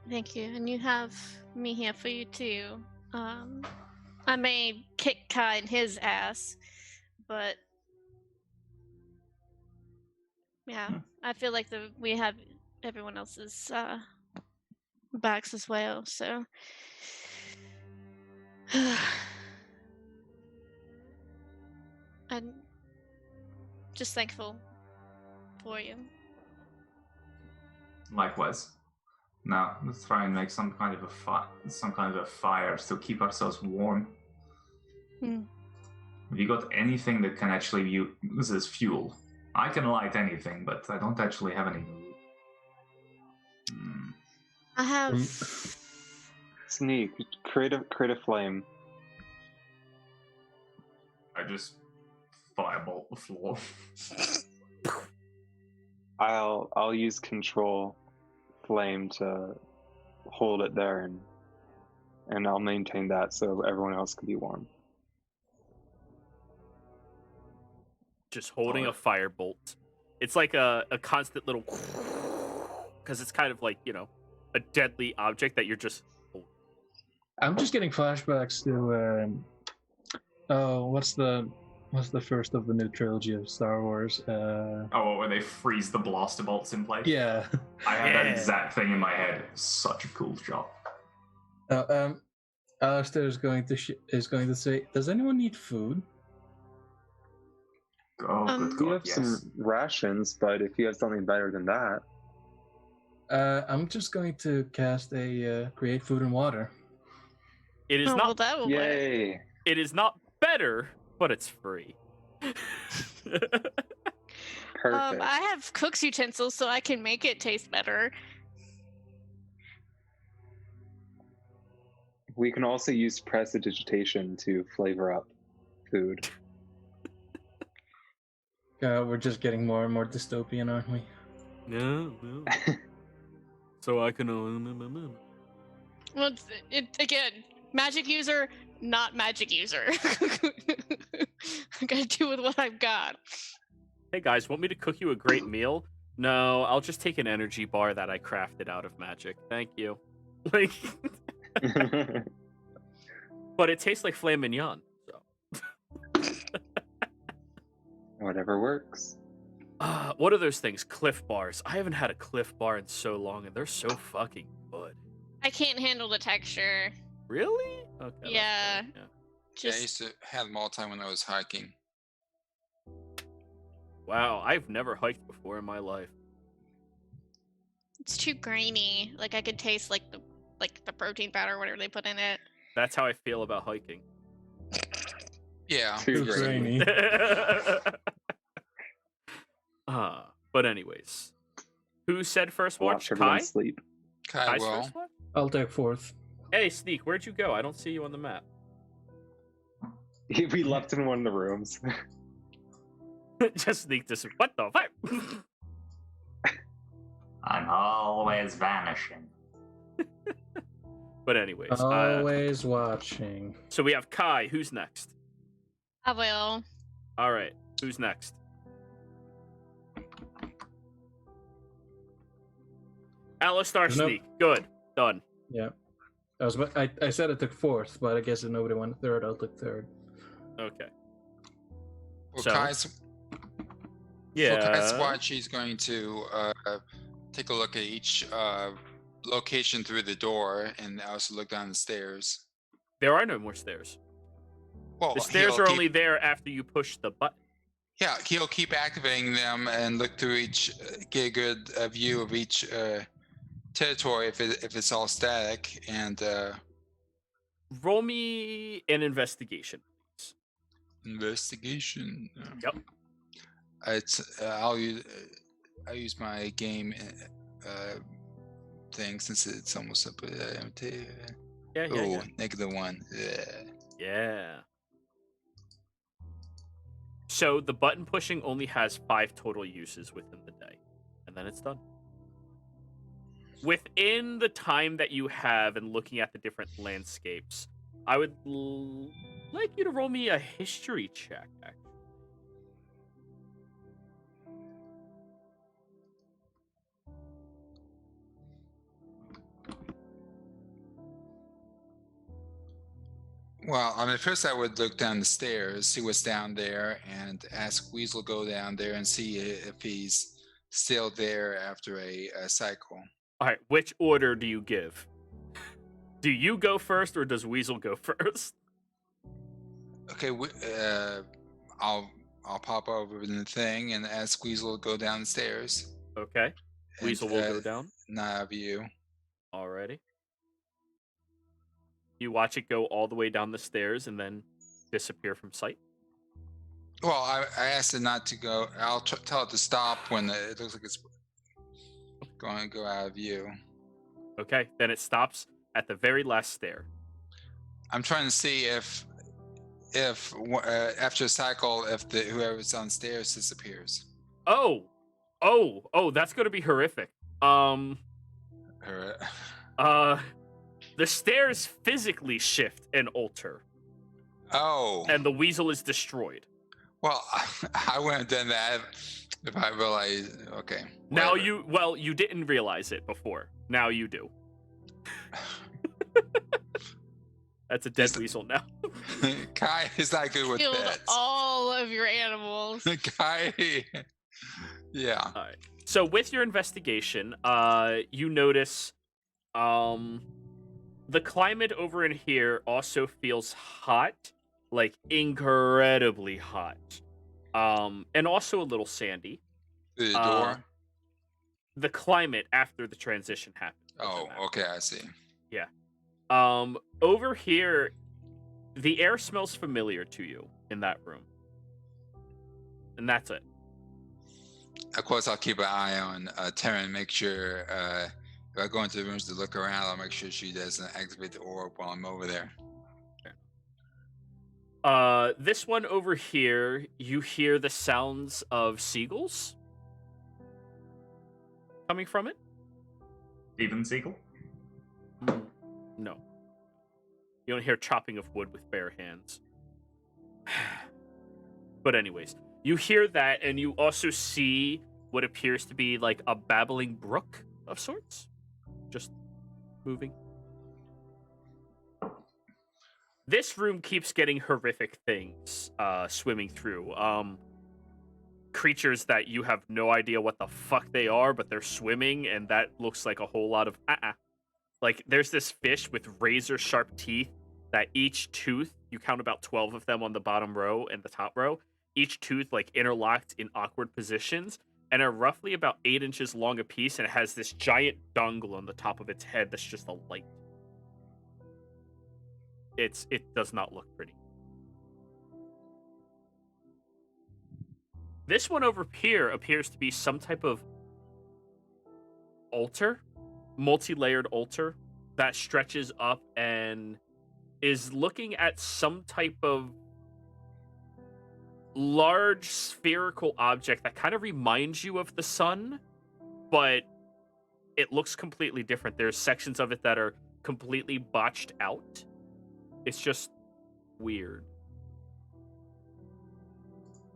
Thank you, and you have me here for you too. I may kick Kai in his ass, but yeah, I feel like we have everyone else's backs as well. So I'm just thankful for you. Likewise. Now let's try and make some kind of a fire to keep ourselves warm. Have you got anything that can actually use as fuel? I can light anything, but I don't actually have any. I have. Sneak, create a flame. I just firebolt the floor. I'll use control flame to hold it there, and I'll maintain that so everyone else can be warm. Just holding a firebolt. It's like a constant little, because it's kind of like, a deadly object that you're just. I'm just getting flashbacks to what's the first of the new trilogy of Star Wars? Where they freeze the blaster bolts in place? Yeah. I had that exact thing in my head. Such a cool shot. Alistair is going to say, does anyone need food? Oh, good We God, have yes. some rations, but if you have something better than that. I'm just going to cast a create food and water. It is Well, not. that will work. Yay! It is not better, but it's free. Perfect. I have cook's utensils, so I can make it taste better. We can also use prestidigitation to flavor up food. We're just getting more and more dystopian, aren't we? No. So I can. Well, again, magic user, not magic user. I gotta do with what I've got. Hey guys, want me to cook you a great meal? No, I'll just take an energy bar that I crafted out of magic. Thank you. Like, but it tastes like filet mignon. So. Whatever works. What are those things? Cliff bars. I haven't had a Cliff bar in so long, and they're so fucking good. I can't handle the texture. Really? Okay. Yeah. Yeah. Yeah, I used to have them all the time when I was hiking. Wow, I've never hiked before in my life. It's too grainy. Like I could taste like the protein powder or whatever they put in it. That's how I feel about hiking. Yeah. Too Too grainy. grainy. But anyways, who said first watch? Watch everyone Kai? sleep. Kai Kai's will. first watch? I'll take fourth. Hey, Sneak, where'd you go? I don't see you on the map. We left in one of the rooms. Just Sneak this. What the fuck? I'm always vanishing. But anyways, Always watching. so we have Kai. Who's next? I will. All right, who's next? Alistar Nope. Sneak. Good. Done. Yeah. I said I took fourth, but I guess if nobody wanted third, I'll take third. Okay. Well, So- Kai's Yeah. For Kai's watch, he's going to take a look at each location through the door and also look down the stairs. There are no more stairs. Well, The stairs he'll are keep- only there after you push the button. Yeah, he'll keep activating them and look through each, get a good view of each territory if it's all static, and Roll me an investigation. investigation. Yep. It's I'll use my game thing since it's almost up. Yeah. -1. Yeah. So the button pushing only has 5 total uses within the day, and then it's done. Within the time that you have and looking at the different landscapes, I would like you to roll me a history check. Actually. Well, I mean, first I would look down the stairs, see what's down there, and ask Weasel go down there and see if he's still there after a cycle. All right, which order do you give? Do you go first, or does Weasel go first? Okay, I'll pop over in the thing and ask Weasel to go down the stairs. Okay, Weasel will go down. Not out of view. Alrighty. You watch it go all the way down the stairs and then disappear from sight. Well, I asked it not to go. I'll tell it to stop when it looks like it's going to go out of view. Okay, then it stops at the very last stair. I'm trying to see if after a cycle, if whoever's on stairs disappears. Oh, that's gonna be horrific. The stairs physically shift and alter, Oh. and the weasel is destroyed. Well, I wouldn't have done that if I realized. Okay. Now whatever. you didn't realize it before. Now you do. That's a dead weasel now. Kai is not good with Killed pets. all of your animals. Kai. Yeah. All right. So with your investigation, you notice the climate over in here also feels hot, like incredibly hot. And also a little sandy. The door. The climate after the transition happened. Oh, okay, I see. Yeah. Over here, the air smells familiar to you in that room. And that's it. Of course, I'll keep an eye on Taryn, make sure if I go into the rooms to look around, I'll make sure she doesn't activate the orb while I'm over there. This one over here, you hear the sounds of seagulls coming from it. Even Seagull? No. You don't hear chopping of wood with bare hands. But anyways, you hear that, and you also see what appears to be like a babbling brook of sorts. Just moving. This room keeps getting horrific things swimming through. Creatures that you have no idea what the fuck they are, but they're swimming, and that looks like a whole lot of Like, there's this fish with razor sharp teeth that each tooth, you count about 12 of them on the bottom row and the top row, each tooth like interlocked in awkward positions, and are roughly about 8 inches long a piece, and it has this giant dongle on the top of its head that's just a light. It does not look pretty. This one over here appears to be some type of altar, multi-layered altar that stretches up and is looking at some type of large spherical object that kind of reminds you of the sun, but it looks completely different. There's sections of it that are completely botched out. It's just weird.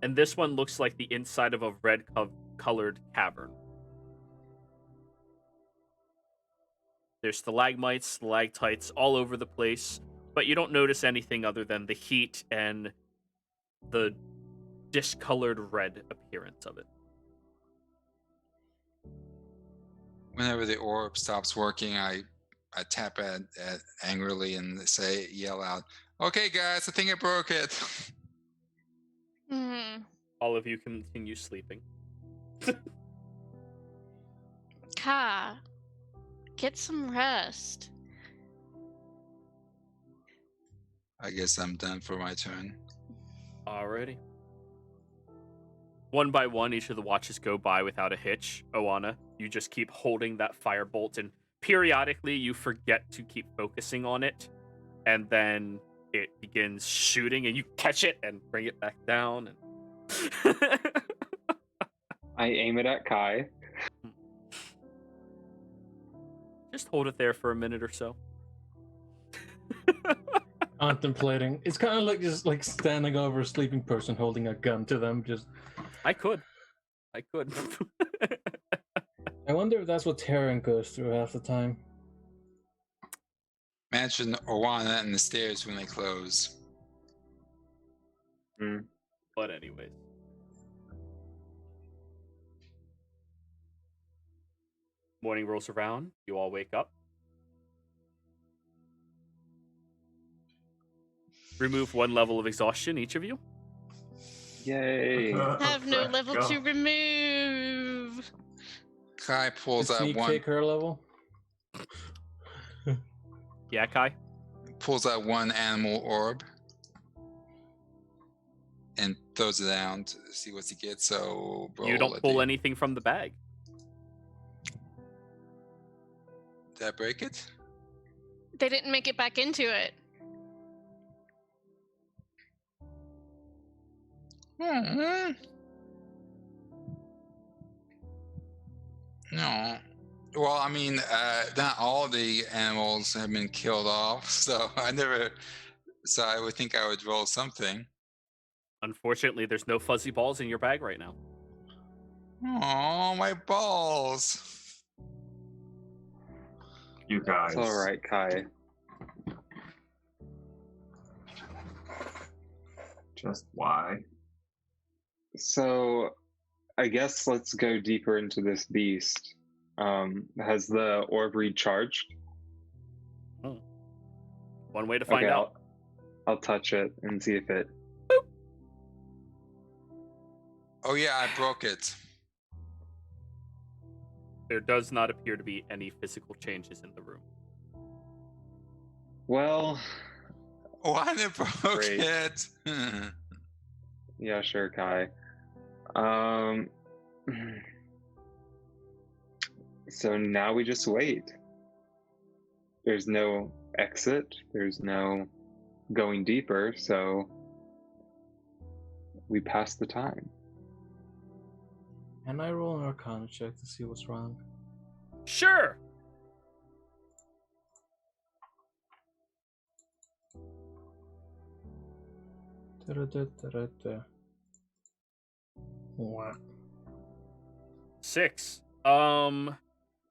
And this one looks like the inside of a red-colored cavern. There's stalagmites, stalactites all over the place, but you don't notice anything other than the heat and the discolored red appearance of it. Whenever the orb stops working, I tap it angrily and yell out, "Okay, guys, I think I broke it." All of you continue sleeping. Ka, get some rest. I guess I'm done for my turn. Alrighty. One by one, each of the watches go by without a hitch. Oana, you just keep holding that firebolt, and periodically you forget to keep focusing on it, and then it begins shooting, and you catch it and bring it back down. And I aim it at Kai. Just hold it there for a minute or so. Contemplating. It's kind of like just like standing over a sleeping person holding a gun to them. Just. I could. I wonder if that's what Taryn goes through half the time. Imagine Oana and the stairs when they close. But anyways. Morning rolls around. You all wake up. Remove 1 level of exhaustion, each of you. Yay. Have no level to remove. Kai pulls out Sneak one. take her level. Yeah, Kai? Pulls out one animal orb and throws it down to see what he gets. So You don't pull anything from the bag. Did I break it? They didn't make it back into it. No. Well, I mean, not all the animals have been killed off, so I would think I would roll something. Unfortunately, there's no fuzzy balls in your bag right now. Oh, my balls. You guys. It's all right, Kai. Just why? So, I guess let's go deeper into this beast. Has the orb recharged? One way to find Okay, out. I'll touch it and see if it. Oh yeah, I broke it. There does not appear to be any physical changes in the room. Well, One, it broke Great. it. yeah, sure, Kai. So now we just wait. There's no exit. There's no going deeper. So we pass the time. Can I roll an Arcana check to see what's wrong? Sure. Da-da-da-da-da-da. Wah. 6.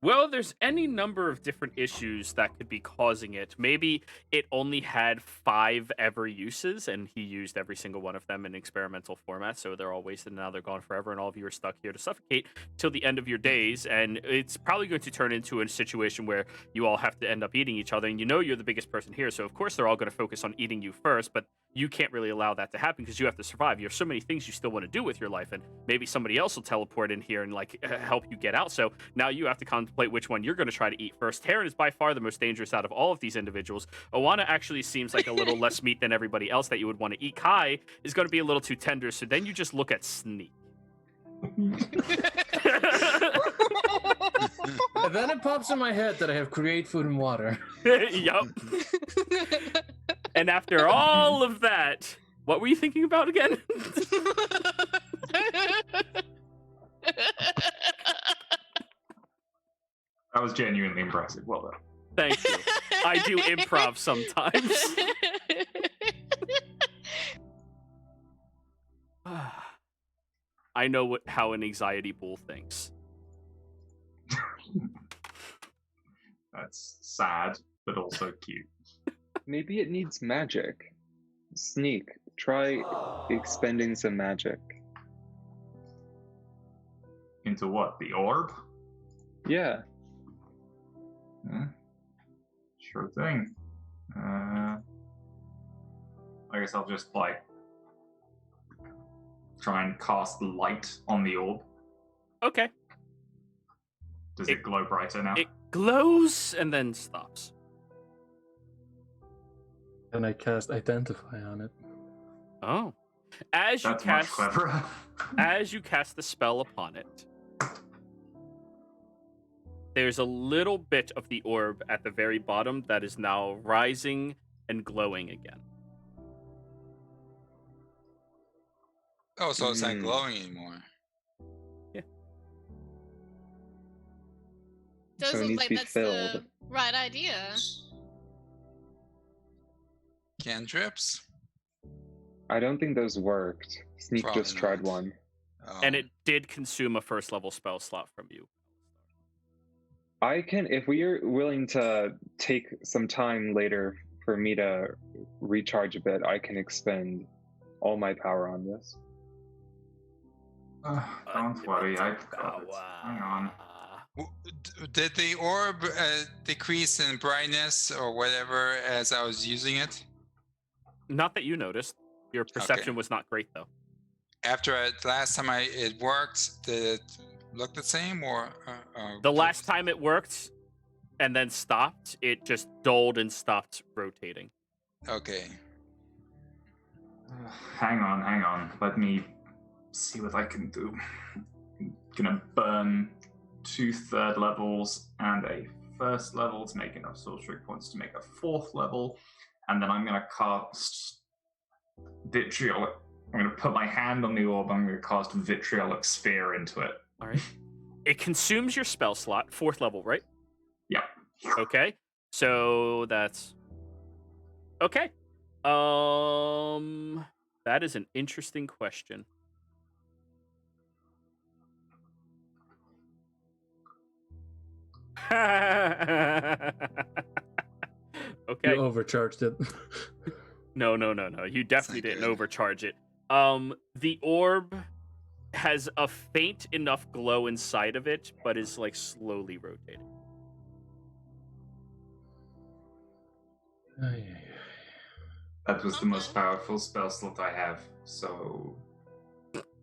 Well, there's any number of different issues that could be causing it. Maybe it only had 5 ever uses, and he used every single one of them in experimental format, so they're all wasted, and now they're gone forever, and all of you are stuck here to suffocate till the end of your days, and it's probably going to turn into a situation where you all have to end up eating each other, and you know you're the biggest person here, so of course they're all going to focus on eating you first, but you can't really allow that to happen because you have to survive. You have so many things you still want to do with your life, and maybe somebody else will teleport in here and help you get out. So now you have to contemplate which one you're going to try to eat first. Terran is by far the most dangerous out of all of these individuals. Owana actually seems like a little less meat than everybody else that you would want to eat. Kai is going to be a little too tender, so then you just look at Sneak. And then it pops in my head that I have create food and water. Yup. And after all of that, what were you thinking about again? That was genuinely impressive. Well done. Thank you. I do improv sometimes. I know how an anxiety bull thinks. That's sad, but also cute. Maybe it needs magic. Sneak, try expending some magic. Into what? The orb? Yeah. Sure thing. I guess I'll just try and cast light on the orb. Okay. Does it glow brighter now? It glows and then stops. And I cast Identify on it. Oh. As That's much cleverer. As you cast the spell upon it, there's a little bit of the orb at the very bottom that is now rising and glowing again. Oh, so it's not glowing anymore. Yeah. Doesn't So it needs like to be that's filled. the right idea. Cantrips? I don't think those worked. Sneak Probably just tried not. one. Oh. And it did consume a first level spell slot from you. I can, if we are willing to take some time later for me to recharge a bit, I can expend all my power on this. Don't worry, I've got it. Hang on. Did the orb decrease in brightness or whatever as I was using it? Not that you noticed. Your perception was not great, though. After last time it worked, did it look the same or? The last time it worked and then stopped, it just dulled and stopped rotating. Okay. Hang on. Let me see what I can do. I'm gonna burn 2 third levels and a first level to make enough sorcery points to make a 4th level, and then I'm gonna cast vitriolic. I'm gonna put my hand on the orb. I'm gonna cast vitriolic sphere into it. All right. It consumes your spell slot, 4th level, right? Yep. Okay. So that's okay. That is an interesting question. Okay. You overcharged it. No. You definitely didn't overcharge it. The orb has a faint enough glow inside of it, but is like slowly rotating. That was the most powerful spell slot I have. So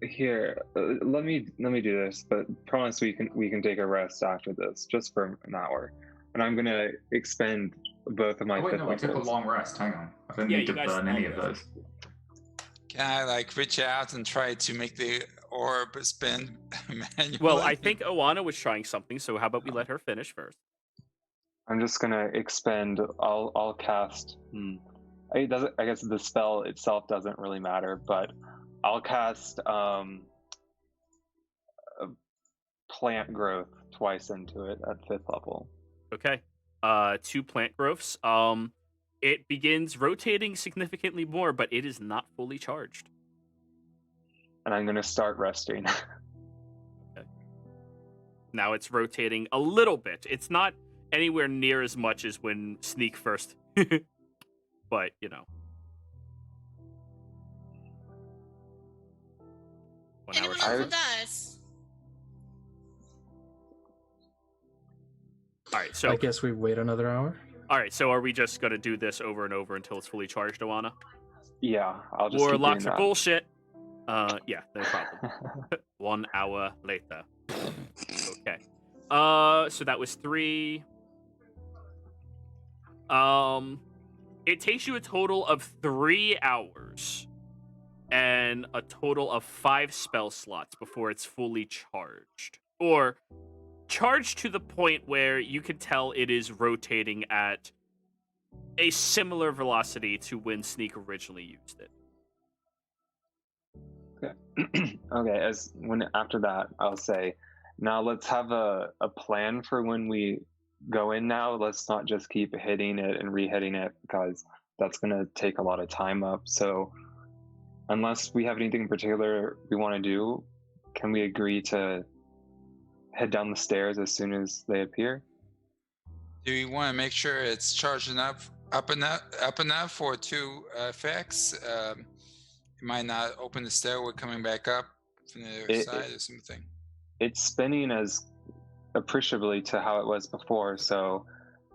Here, let me do this, but promise we can take a rest after this, just for an hour, and I'm gonna expend both of my. wait, no, we took a long rest. Hang on, I didn't need to burn any of those. Can I like reach out and try to make the orb spin manually? Well, I think Oana was trying something, so how about we let her finish first? I'm just gonna expend. I'll cast. It doesn't. I guess the spell itself doesn't really matter, but I'll cast plant growth twice into it at 5th level. Okay. 2 plant growths. It begins rotating significantly more, but it is not fully charged. And I'm gonna start resting. Okay. Now it's rotating a little bit. It's not anywhere near as much as when Sneak first. But, you know. 1 hour. Anyone else with dice? All right, so I guess we wait another hour. all right, so are we just gonna do this over and over until it's fully charged, Oana? Yeah, I'll just. Warlocks keep are doing bullshit. Yeah, no problem. 1 hour later. Okay. So that was 3. It takes you a total of 3 hours and a total of 5 spell slots before it's fully charged. Or charged to the point where you can tell it is rotating at a similar velocity to when Sneak originally used it. Okay, after that, I'll say, now let's have a plan for when we go in now. Let's not just keep hitting it and re-hitting it, because that's going to take a lot of time up. So unless we have anything in particular we want to do, can we agree to head down the stairs as soon as they appear? Do you want to make sure it's charged up enough for 2 effects? It might not open the stairway coming back up from the other side or something. It's spinning as appreciably to how it was before, so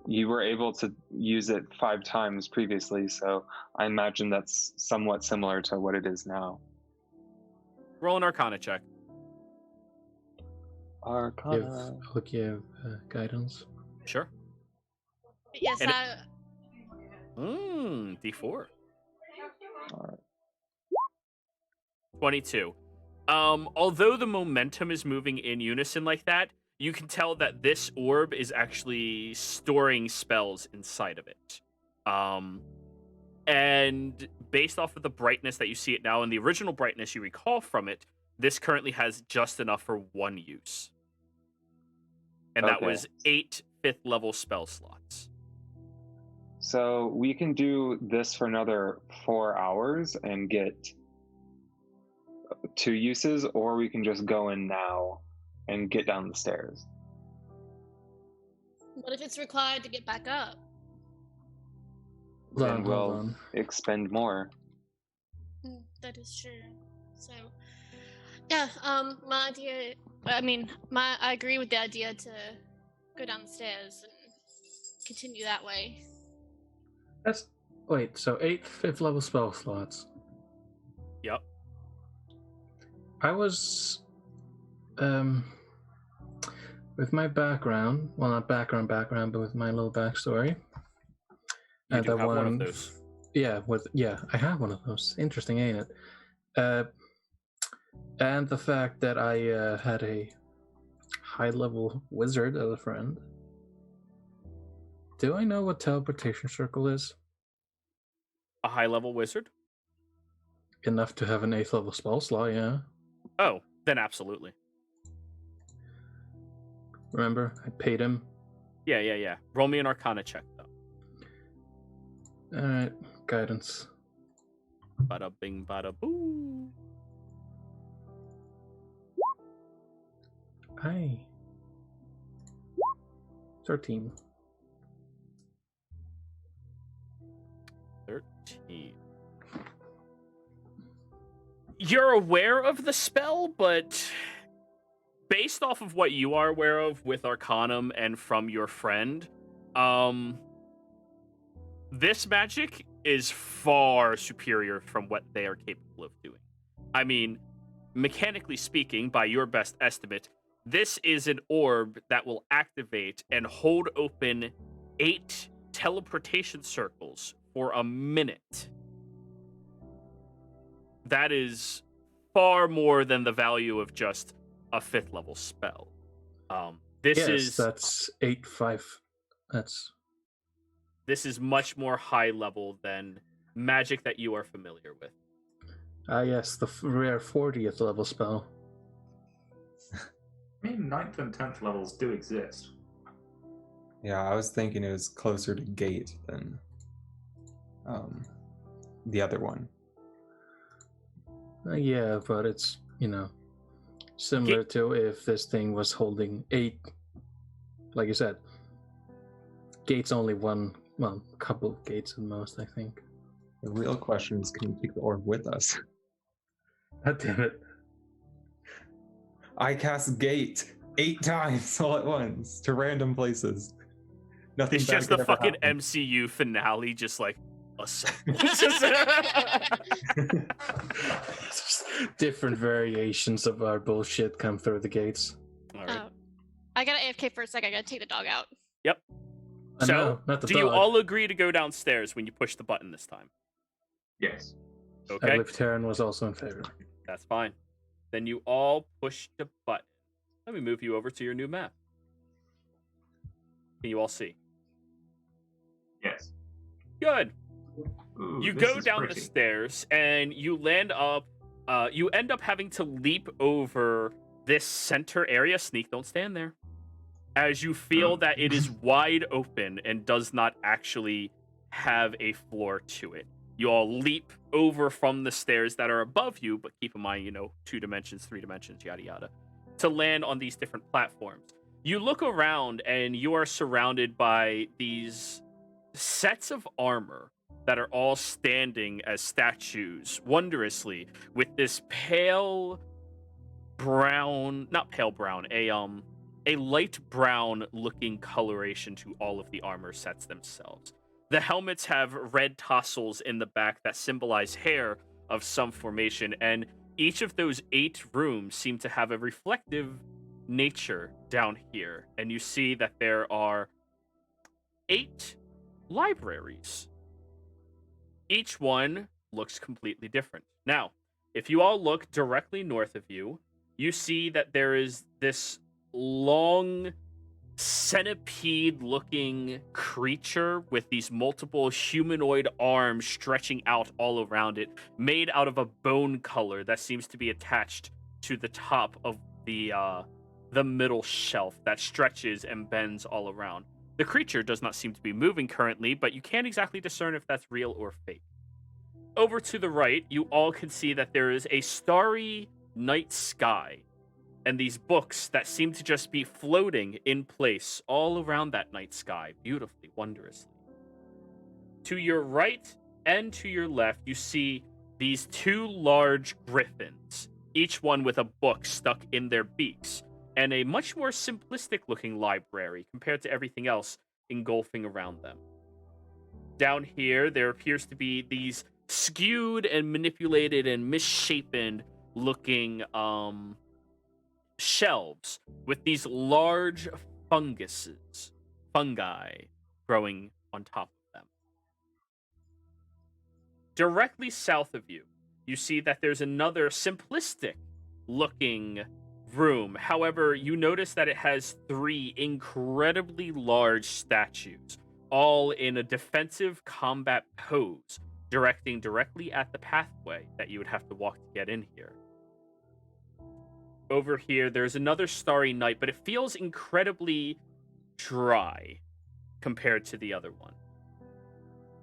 you were able to use it 5 times previously, so I imagine that's somewhat similar to what it is now. Roll an Arcana check. Arcana. I'll give guidance. Sure. Yes, And I. D4. Alright. 22. Although the momentum is moving in unison like that, you can tell that this orb is actually storing spells inside of it. And based off of the brightness that you see it now and the original brightness you recall from it, this currently has just enough for 1 use. And that was 8 5th level spell slots. So we can do this for another 4 hours and get 2 uses, or we can just go in now and get down the stairs. What if it's required to get back up? Then Hold we'll on. expend more. That is true. So, yeah, my idea. I agree with the idea to go down the stairs and continue that way. So 8 5th level spell slots. Yep. I was, with my background, well, not background, but with my little backstory. You do have one of those. Yeah, I have one of those. Interesting, ain't it? And the fact that I had a high-level wizard as a friend. Do I know what teleportation circle is? A high-level wizard? Enough to have an 8th level spell slot, yeah. Oh, then absolutely. Remember, I paid him. Yeah. Roll me an Arcana check, though. Alright, guidance. Bada bing, bada boo. Hi. 13. 13. You're aware of the spell, but based off of what you are aware of with Arcanum and from your friend, this magic is far superior from what they are capable of doing. I mean, mechanically speaking, by your best estimate, this is an orb that will activate and hold open 8 teleportation circles for a minute. That is far more than the value of just a 5th level spell. That's 8-5. This is much more high level than magic that you are familiar with. Yes, the rare 40th level spell. I mean, 9th and 10th levels do exist. Yeah, I was thinking it was closer to Gate than the other one. Yeah, but it's, similar to if this thing was holding 8. Like you said, Gate's only one, well, a couple of gates at most, I think. The real question is, can we take the orb with us? God damn it. I cast Gate 8 times all at once to random places. Nothing It's bad just could the ever fucking happen. MCU finale, just like assemble. Different variations of our bullshit come through the gates. All right. I gotta AFK for a second. I gotta take the dog out. So, No, not the do you dog. all agree to go downstairs when you push the button this time? Yes. I Okay, believe Terran was also in favor. that's fine. Then you all push the button. Let me move you over to your new map. Can you all see? Yes. Good. Ooh, You this go is down pretty. the stairs and you land up. You end up having to leap over this center area. Sneak, don't stand there. As you feel that it is wide open and does not actually have a floor to it. You all leap over from the stairs that are above you, but keep in mind, 2 dimensions, 3 dimensions, yada yada, to land on these different platforms. You look around and you are surrounded by these sets of armor that are all standing as statues wondrously with this pale brown, not pale brown, a light brown looking coloration to all of the armor sets themselves. The helmets have red tassels in the back that symbolize hair of some formation, and each of those 8 rooms seem to have a reflective nature down here. And you see that there are 8 libraries. Each one looks completely different. Now, if you all look directly north of you, you see that there is this long centipede-looking creature with these multiple humanoid arms stretching out all around it, made out of a bone color that seems to be attached to the top of the middle shelf that stretches and bends all around. The creature does not seem to be moving currently, but you can't exactly discern if that's real or fake. Over to the right, you all can see that there is a starry night sky and these books that seem to just be floating in place all around that night sky, beautifully, wondrously. To your right and to your left, you see these 2 large griffins, each one with a book stuck in their beaks, and a much more simplistic-looking library compared to everything else engulfing around them. Down here, there appears to be these skewed and manipulated and misshapen-looking shelves with these large fungi growing on top of them. Directly south of you, you see that there's another simplistic looking room. However, you notice that it has 3 incredibly large statues, all in a defensive combat pose, directing directly at the pathway that you would have to walk to get in here. Over here, there's another starry night, but it feels incredibly dry compared to the other one.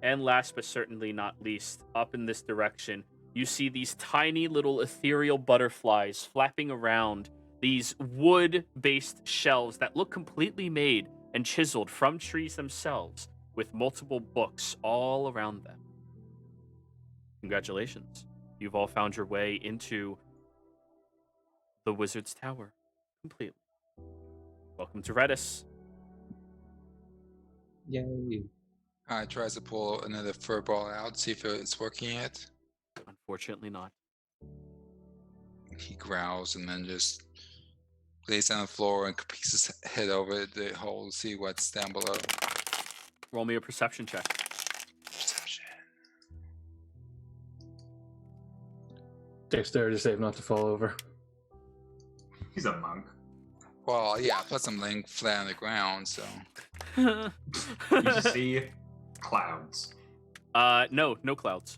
And last but certainly not least, up in this direction, you see these tiny little ethereal butterflies flapping around these wood-based shelves that look completely made and chiseled from trees themselves, with multiple books all around them. Congratulations. You've all found your way into the Wizard's Tower completely. Welcome to Redis. Yay. Tries to pull another fur ball out, see if it's working yet. Unfortunately not. He growls and then just lays on the floor and peeks his head over the hole to see what's down below. Roll me a perception check. Perception. Dexterity save not to fall over. He's a monk. Well, yeah, plus I'm laying flat on the ground, so. You see clouds. No clouds.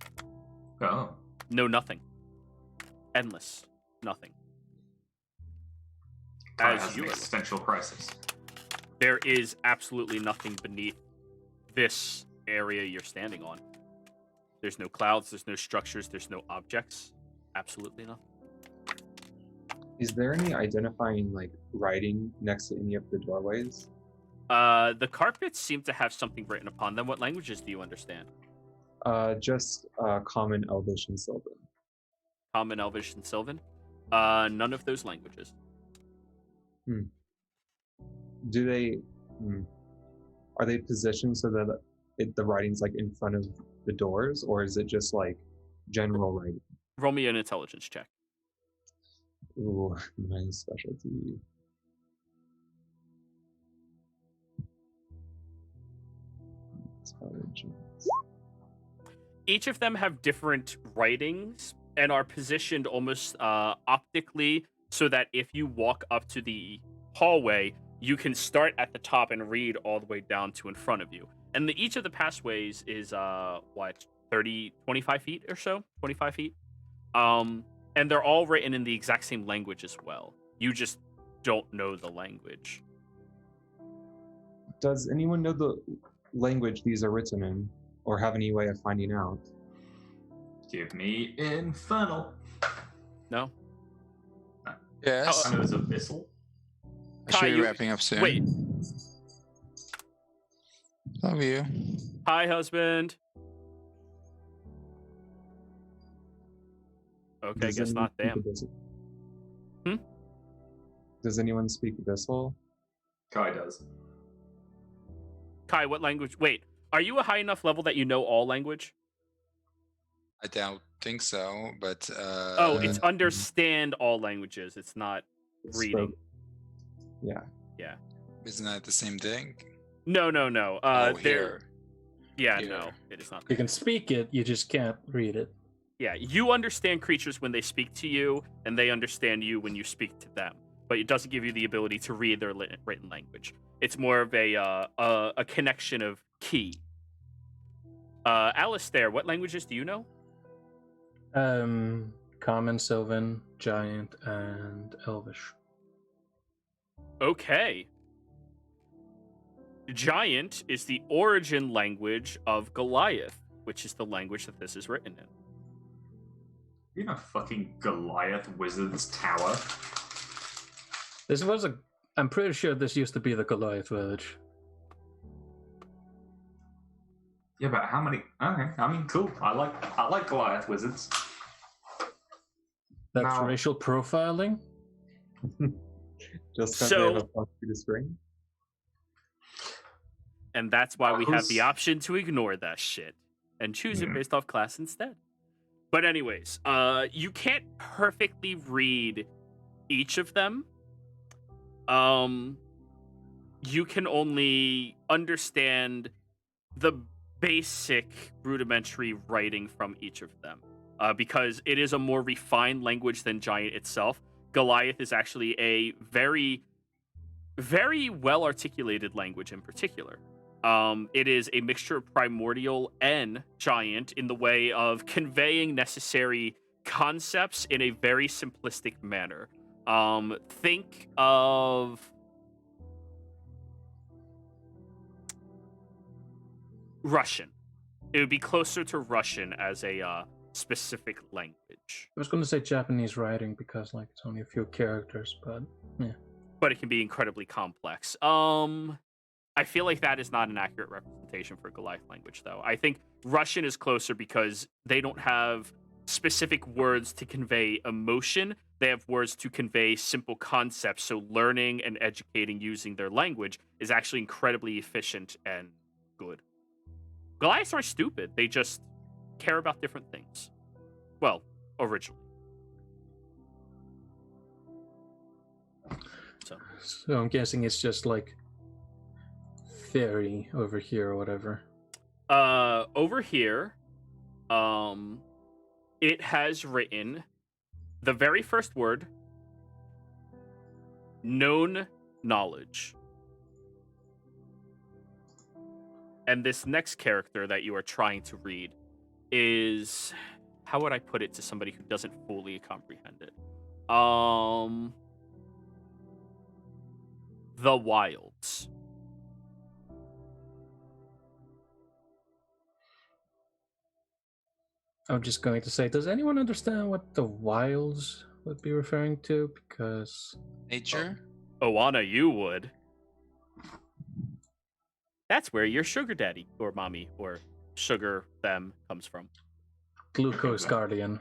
Oh. No nothing. Endless. Nothing. Kai As has you an are, existential crisis. there is absolutely nothing beneath this area you're standing on. There's no clouds, there's no structures, there's no objects. Absolutely nothing. Is there any identifying like writing next to any of the doorways? The carpets seem to have something written upon them. What languages do you understand? Just Common, Elvish, and Sylvan. Common, Elvish, and Sylvan? None of those languages. Do they? Are they positioned so that the writing's like in front of the doors, or is it just like general writing? Roll me an intelligence check. Ooh, my specialty. Intelligence. Each of them have different writings and are positioned almost optically so that if you walk up to the hallway, you can start at the top and read all the way down to in front of you. And each of the pathways is, 25 feet or so? 25 feet? And they're all written in the exact same language as well. You just don't know the language. Does anyone know the language these are written in, or have any way of finding out? Give me infernal. No? Yes. I know it's abyssal. I should Kai, be you- wrapping up soon. Wait. Love you. Hi, husband. Okay, Does guess anyone not. speak Damn. Abyssal? Does anyone speak Abyssal? Kai does. Kai, what language? Wait, are you a high enough level that you know all language? I don't think so, but Oh, it's understand all languages. It's not reading. Spoke. Yeah. Yeah. isn't that the same thing? No. Oh, they're- here. Yeah, Here. no, it is not. You can speak it, you just can't read it. Yeah, you understand creatures when they speak to you, and they understand you when you speak to them. But it doesn't give you the ability to read their written language. It's more of a connection of key. Alistair, what languages do you know? Common, Sylvan, Giant, and Elvish. Okay. Giant is the origin language of Goliath, which is the language that this is written in. You know, fucking Goliath Wizard's Tower. This was I'm pretty sure this used to be the Goliath village. Yeah, but how many? Okay, I mean, cool. I like Goliath Wizards. That's Now- racial profiling? Just because So- they have a plus 2 to string? And that's why we have Who's- the option to ignore that shit and choose it Hmm. based off class instead. But anyways, you can't perfectly read each of them. You can only understand the basic rudimentary writing from each of them. Because it is a more refined language than Giant itself. Goliath is actually a very, very well articulated language in particular. It is a mixture of primordial and Giant in the way of conveying necessary concepts in a very simplistic manner. Think of Russian. It would be closer to Russian as a specific language. I was going to say Japanese writing because like it's only a few characters, but yeah. But it can be incredibly complex. I feel like that is not an accurate representation for Goliath language, though. I think Russian is closer because they don't have specific words to convey emotion. They have words to convey simple concepts. So learning and educating using their language is actually incredibly efficient and good. Goliaths aren't stupid. They just care about different things. Well, originally. So I'm guessing it's just like fairy over here or whatever. Over here, it has written the very first word, known knowledge. And this next character that you are trying to read is, how would I put it to somebody who doesn't fully comprehend it? The Wilds. I'm just going to say, does anyone understand what the Wilds would be referring to? Because Nature? Oana, you would. That's where your sugar daddy or mommy or sugar them comes from. Glucose Guardian.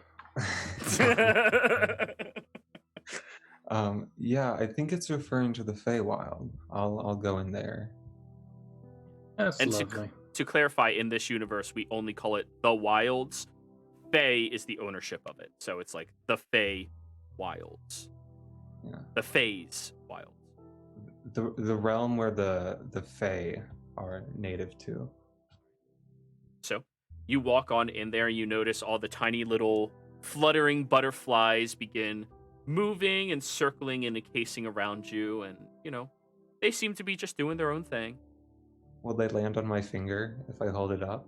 Yeah, I think it's referring to the Feywild. I'll go in there. That's And lovely. to clarify, in this universe, we only call it the Wilds. Fey is the ownership of it. So it's like the Fey Wilds. Yeah. The Fey's Wilds. The realm where the Fey are native to. So you walk on in there and you notice all the tiny little fluttering butterflies begin moving and circling and encasing around you. And, they seem to be just doing their own thing. Will they land on my finger if I hold it up?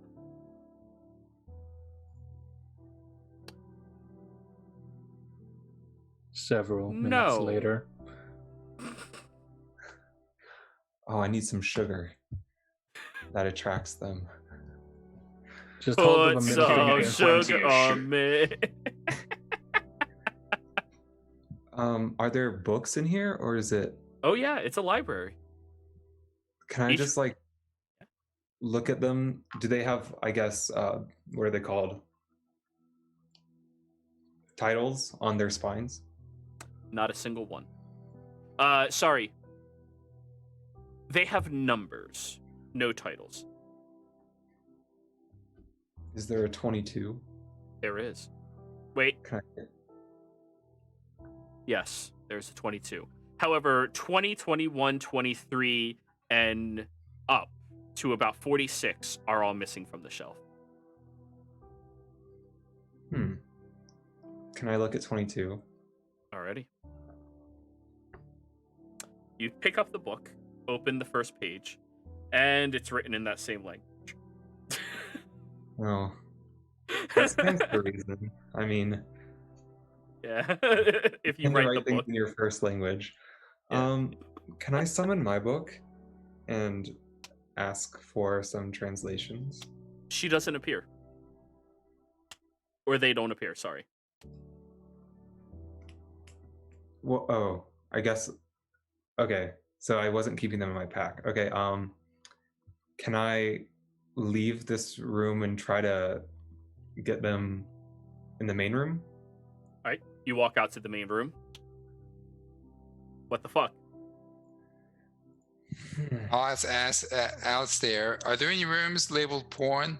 Several minutes No. later. Oh, I need some sugar. That attracts them. Just hold Put them Give me some a a sugar on me. Are there books in here, or is it? Oh, yeah, it's a library. Can I Each- just like look at them? Do they have? I guess what are they called? Titles on their spines? Not a single one. Sorry. They have numbers, no titles. Is there a 22? There is. Wait, Can I? yes, there's a 22. However, 20, 21, 23, and up to about 46 are all missing from the shelf. Can I look at 22? Alrighty. You pick up the book, open the first page, and it's written in that same language. Oh, that stands to reason. I mean, Yeah. If you can write you the write things book. in your first language? Yeah. Can I summon my book and ask for some translations? She doesn't appear. Or they don't appear, sorry. Well, oh, I guess. Okay, so I wasn't keeping them in my pack. Okay, can I leave this room and try to get them in the main room? Alright, you walk out to the main room. What the fuck? I'll ask out there. Are there any rooms labeled porn?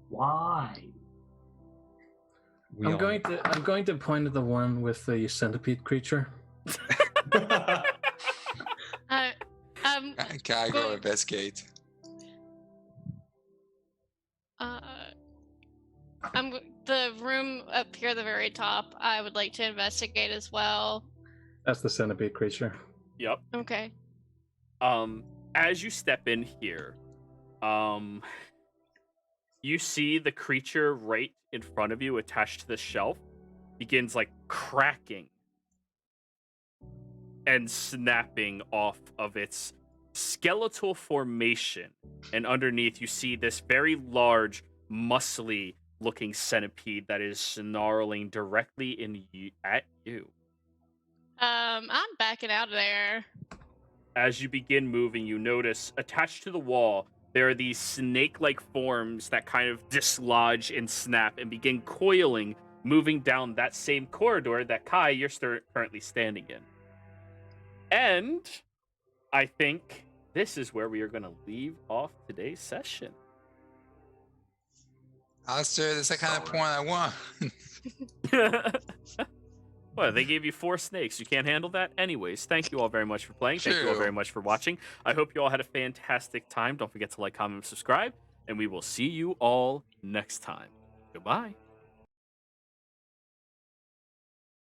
Why? We I'm all- going to point at the one with the centipede creature. Can I go investigate? The room up here at the very top, I would like to investigate as well. That's the centipede creature. Yep. Okay. As you step in here, you see the creature right in front of you attached to the shelf begins like cracking and snapping off of its skeletal formation, and underneath you see this very large, muscly looking centipede that is snarling directly at you. I'm backing out of there. As you begin moving, you notice attached to the wall there are these snake-like forms that kind of dislodge and snap and begin coiling, moving down that same corridor that Kai, you're currently standing in. And I think this is where we are going to leave off today's session. Alistair, that's the kind of porn I want. Well, they gave you 4 snakes. You can't handle that? Anyways, thank you all very much for playing. Thank you all very much for watching. I hope you all had a fantastic time. Don't forget to like, comment, and subscribe. And we will see you all next time. Goodbye.